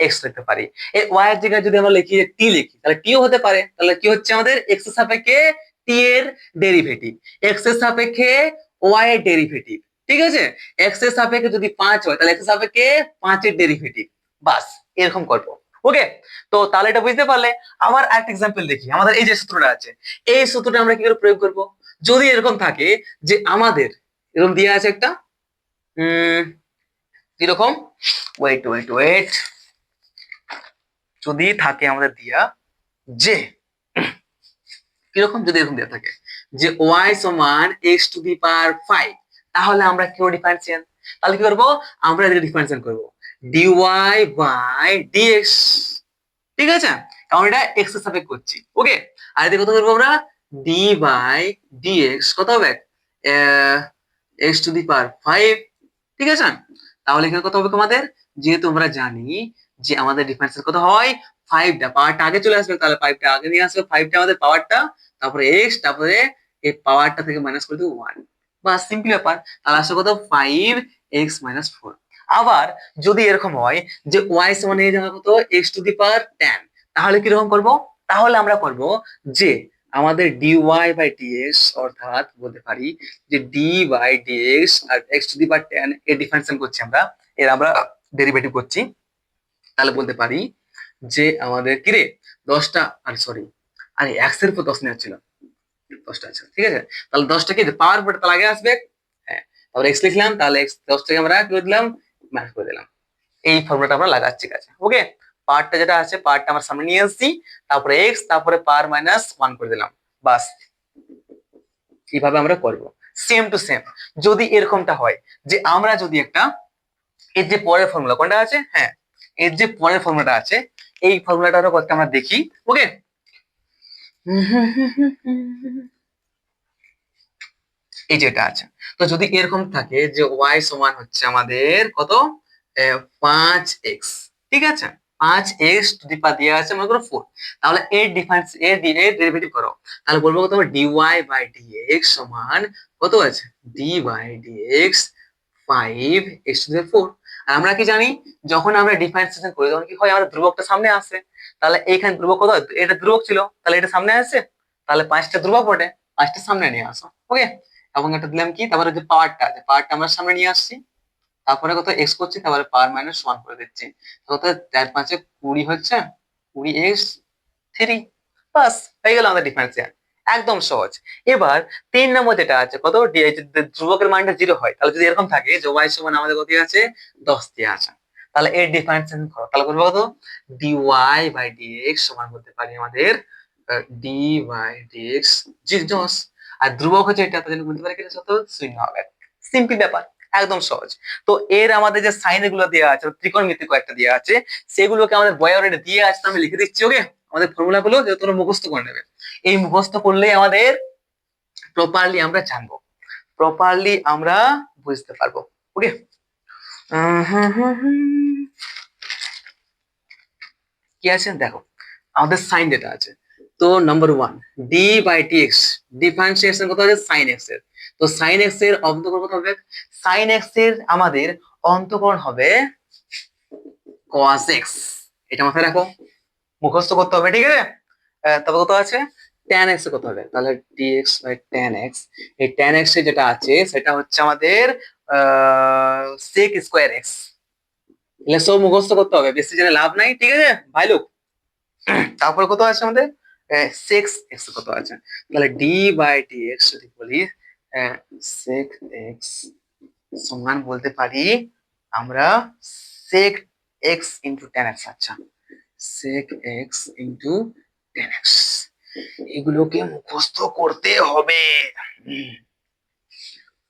এক্স লিখতে পারি, এই ওয়াই এর জায়গায় যদি আমরা লিখি টি লিখি, তাহলে টিও হতে পারে, তাহলে কি হচ্ছে আমাদের এক্স এর সাপেক্ষে টি এর ডেরিভেটিভ, এক্স এর সাপেক্ষে ওয়াই এর ডেরিভেটিভ, ঠিক আছে, এক্স এর সাপেক্ষে যদি 5 হয় তাহলে এক্স এর সাপেক্ষে 5 এর ডেরিভেটিভ, বাস এরকম করবো। ওকে, তো তাহলে এটা বুঝতে পারলে। আবার একটা এক্সাম্পল দেখি, আমাদের এই যে সূত্রটা আছে, এই সূত্রটা আমরা কি করে প্রয়োগ করব, যদি এরকম থাকে যে আমাদের এরকম দিয়ে আছে একটা কিরকম, ওয়েট ওয়েট ওয়েট, যদি থাকে আমাদের দিয়া যে কিরকম, যদি এরকম দেওয়া থাকে যে y সমান x টু দি পাওয়ার 5, তাহলে আমরা কি ডিফারেন্সিয়েশন, তাহলে কি করব, আমরা এটাকে ডিফারেন্সিয়েশন করব dy বাই dx, ঠিক আছে, কারণ এটা x এর সাপেক্ষে করছি। ওকে, আর এদিকে কত করব আমরা, ডি বাই ডিএক্স কত হবে এক্স টু দি পাওয়ার 5, ঠিক আছে। তাহলে এখানে কত হবে তোমাদের, যেহেতু আমরা জানি যে আমাদের ডিফারেন্সিয়াল কত হয় 5টা, পাওয়ারটা আগে চলে আসবে, তাহলে 5টা আগে নিয়ে আসবে, 5টা আমাদের পাওয়ারটা, তারপরে এক্স, তারপরে এই পাওয়ারটা থেকে মাইনাস করে দেবো 1, বাস সিম্পল ব্যাপার। তাহলে আসলে কত 5x-4। আবার যদি এরকম হয় যে y সমান এই জায়গা কত x⁻10, তাহলে কিরকম করব, তাহলে আমরা করব যে আমাদের dy বাই dx অর্থাৎ বলতে পারি যে d by dx R x⁻10 এর ডিফারেন্সিয়েশন করছি আমরা, এর আমরা ডেরিভেটিভ করছি, তাহলে বলতে পারি যে আমাদের কি রে 10টা, আর সরি আরে x এর উপর 10 নেওয়া ছিল, 10টা আছে, ঠিক আছে। তাহলে 10টা কি পাওয়ার পরে তাহলে আগে আসবে, হ্যাঁ, তারপরে x লিখলাম, তাহলে x 10টাকে আমরা কি করে দিলাম মাইনাস করে দিলাম, এই ফর্মুলাটা আমরা লাগাচ্ছি কাছে, ওকে। পাওয়ারটা যেটা আছে পাওয়ারটা আমরা সামনে নিয়ে আসছি, তারপরে x, তারপরে পাওয়ার মাইনাস 1 করে দিলাম, বাস কিভাবে আমরা করব সেম টু সেম। যদি এরকমটা হয় যে আমরা যদি একটা এর যে পরের ফর্মুলা কোনটা আছে, হ্যাঁ এর যে পরের ফর্মুলাটা আছে এই ফর্মুলাটারও করতে আমরা দেখি, ওকে। এই যেটা আছে, তো যদি এরকম থাকে যে y সমান হচ্ছে আমাদের কত 5x, ঠিক আছে, 5x টু দি পাওয়ার দেওয়া আছে মনে করো 4, তাহলে এর ডিফারেন্স এর ডেরিভেটিভ করো, তাহলে বলবো কত dy বাই dx সমান কত আছে d by dx 5x to the power 4। আর আমরা কি জানি যখন আমরা ডিফারেন্সিয়েশন করি তখন কি হয় আমাদের ধ্রুবকটা সামনে আসে, তাহলে এইখানে ধ্রুবক কত, এটা ধ্রুবক ছিল তাহলে এটা সামনে আসে, তাহলে 5টা ধ্রুবক বটে, 5টা সামনে নিয়ে আসো, ওকে। এবং এটা দিলাম কি, তারপরে যে পাওয়ারটা আছে পাওয়ারটা আমরা সামনে নিয়ে আসছি, তারপরে কত এক্স করছি, তারপরে পাওয়ার মাইনাস 1 করে দিচ্ছি, কত 4 5 20 হচ্ছে 20x3, বাস হয়ে গেল আমাদের ডিফারেন্সিয়াল, একদম সহজ। এবার 3 নম্বর যেটা আছে কত ধ্রুবকের মানটা 0 হয়, তাহলে যদি এরকম থাকে যে y সমান আমাদের কত আছে 10 দিয়ে আছে, তাহলে এর ডিফারেন্সিয়েশন করো, তাহলে করবো কত dy বাই dx সমান করতে পারি আমাদের d বাই dx 10, আর ধ্রুবক হচ্ছে এটা, তার জন্য বলতে পারি কি এটা 0 হবে, সিম্পল ব্যাপার, একদম সহজ। তো এর আমাদের যে সাইন গুলো দেওয়া আছে ত্রিকোণমিতি কয়েকটা দেওয়া আছে, সেগুলোকে আমাদের বই অলরেডি দিয়ে আছে, আমি লিখে দিচ্ছি, ওকে। আমাদের ফর্মুলা গুলো যে তোমরা মুখস্থ করে নেবে, এই মুখস্থ করলেই আমাদের প্রপারলি আমরা জানবো, প্রপারলি আমরা বুঝতে পারবো, ওকে। কি আছে দেখো, আমাদের সাইন যেটা আছে, তো number 1 D by T X, differentiation কত আছে সাইন এক্স এর, তো সাইন এক্স এর অন্তকরণ কত হবে, সাইন এক্স এর আমাদের অন্তকরণ হবে cos x, এটা মাথায় রাখো, মুখস্থ করতে হবে, ঠিক আছে। তবে কত আছে tan x এর কত হবে, তাহলে dx বাই tan x, এই tan x এর যেটা আছে সেটা হচ্ছে আমাদের sec স্কয়ার x, এগুলো সব মুখস্থ করতে হবে, বেশি জেনে লাভ নাই, ঠিক আছে ভাই লোক। তারপর কত আছে আমাদের সেক এক্স কত আছে, তাহলে ডি বাই ডি এক্স যদি বলি সেক এক্স সমান বলতে পারি আমরা sec x into tan x, আচ্ছা sec x into tan x, এগুলোকে মুখস্থ করতে হবে,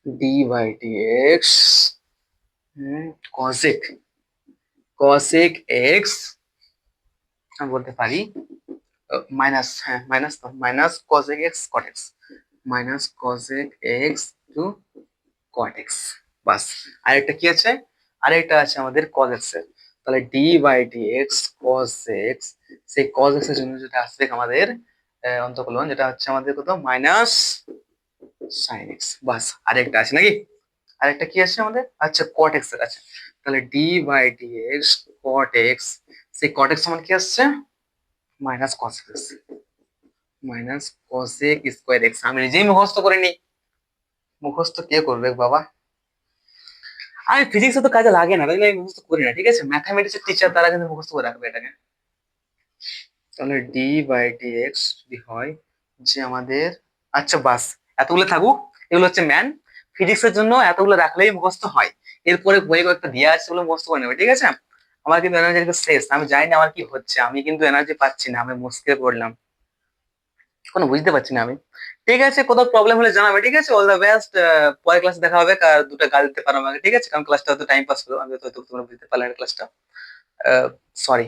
d by D x cosec cosec x আমি বলতে পারি মাইনাস, হ্যাঁ মাইনাস, তো minus cosec x cot x, minus cosec x to cot x, বাস। আরেকটা কি আছে, আরেকটা আছে আমাদের কস এক্স এর, তাহলে D by D X cos X, সেই কস এক্স এর জন্য যেটা আসবে আমাদের অন্তকলন যেটা হচ্ছে আমাদের কত মাইনাস সাইন এক্স, বাস। আরেকটা আছে নাকি, আরেকটা কি আছে আমাদের, আচ্ছা কট এক্স এর আছে, তাহলে D by D X cot X, সেই কট এক্স সমান কি আসছে minus cos X, minus cosec square X, আমি নিজেই মুখস্থ করে নি, মুখস্থ কে করবে বাবা, আমি ফিজিক্সে তো কাজে লাগে না, তাই আমি মুখস্থ করি না, ঠিক আছে, ম্যাথামেটিক্স এর টিচার তারা কিন্তু মুখস্থ করে রাখবে এটাকে। তাহলে ডি বাই ডি এক্স যদি হয় যে আমাদের, আচ্ছা বাস এতগুলো থাকুক, এগুলো হচ্ছে ম্যান, ফিজিক্সের জন্য এতগুলো রাখলেই মুখস্থ হয়, এরপরে বইয়ে কয়েকটা দেওয়া আছে সেগুলো মুখস্থ করে নেবে, ঠিক আছে। আমার কিন্তু এনার্জি শেষ, আমি জানি না আমার কি হচ্ছে, আমি কিন্তু এনার্জি পাচ্ছি না, আমি মুশকিলে পড়লাম, কোনো বুঝতে পারছি না আমি, ঠিক আছে কোথাও প্রবলেম হলে জানাবে, ঠিক আছে, অল দ্য বেস্ট, পরের ক্লাসে দেখা হবে, আর দুটো গাল দিতে পারো আমাকে, ঠিক আছে, কারণ ক্লাসটা হয়তো টাইম পাস করো, আমি হয়তো তোমরা বুঝতে পারলে না ক্লাসটা, সরি।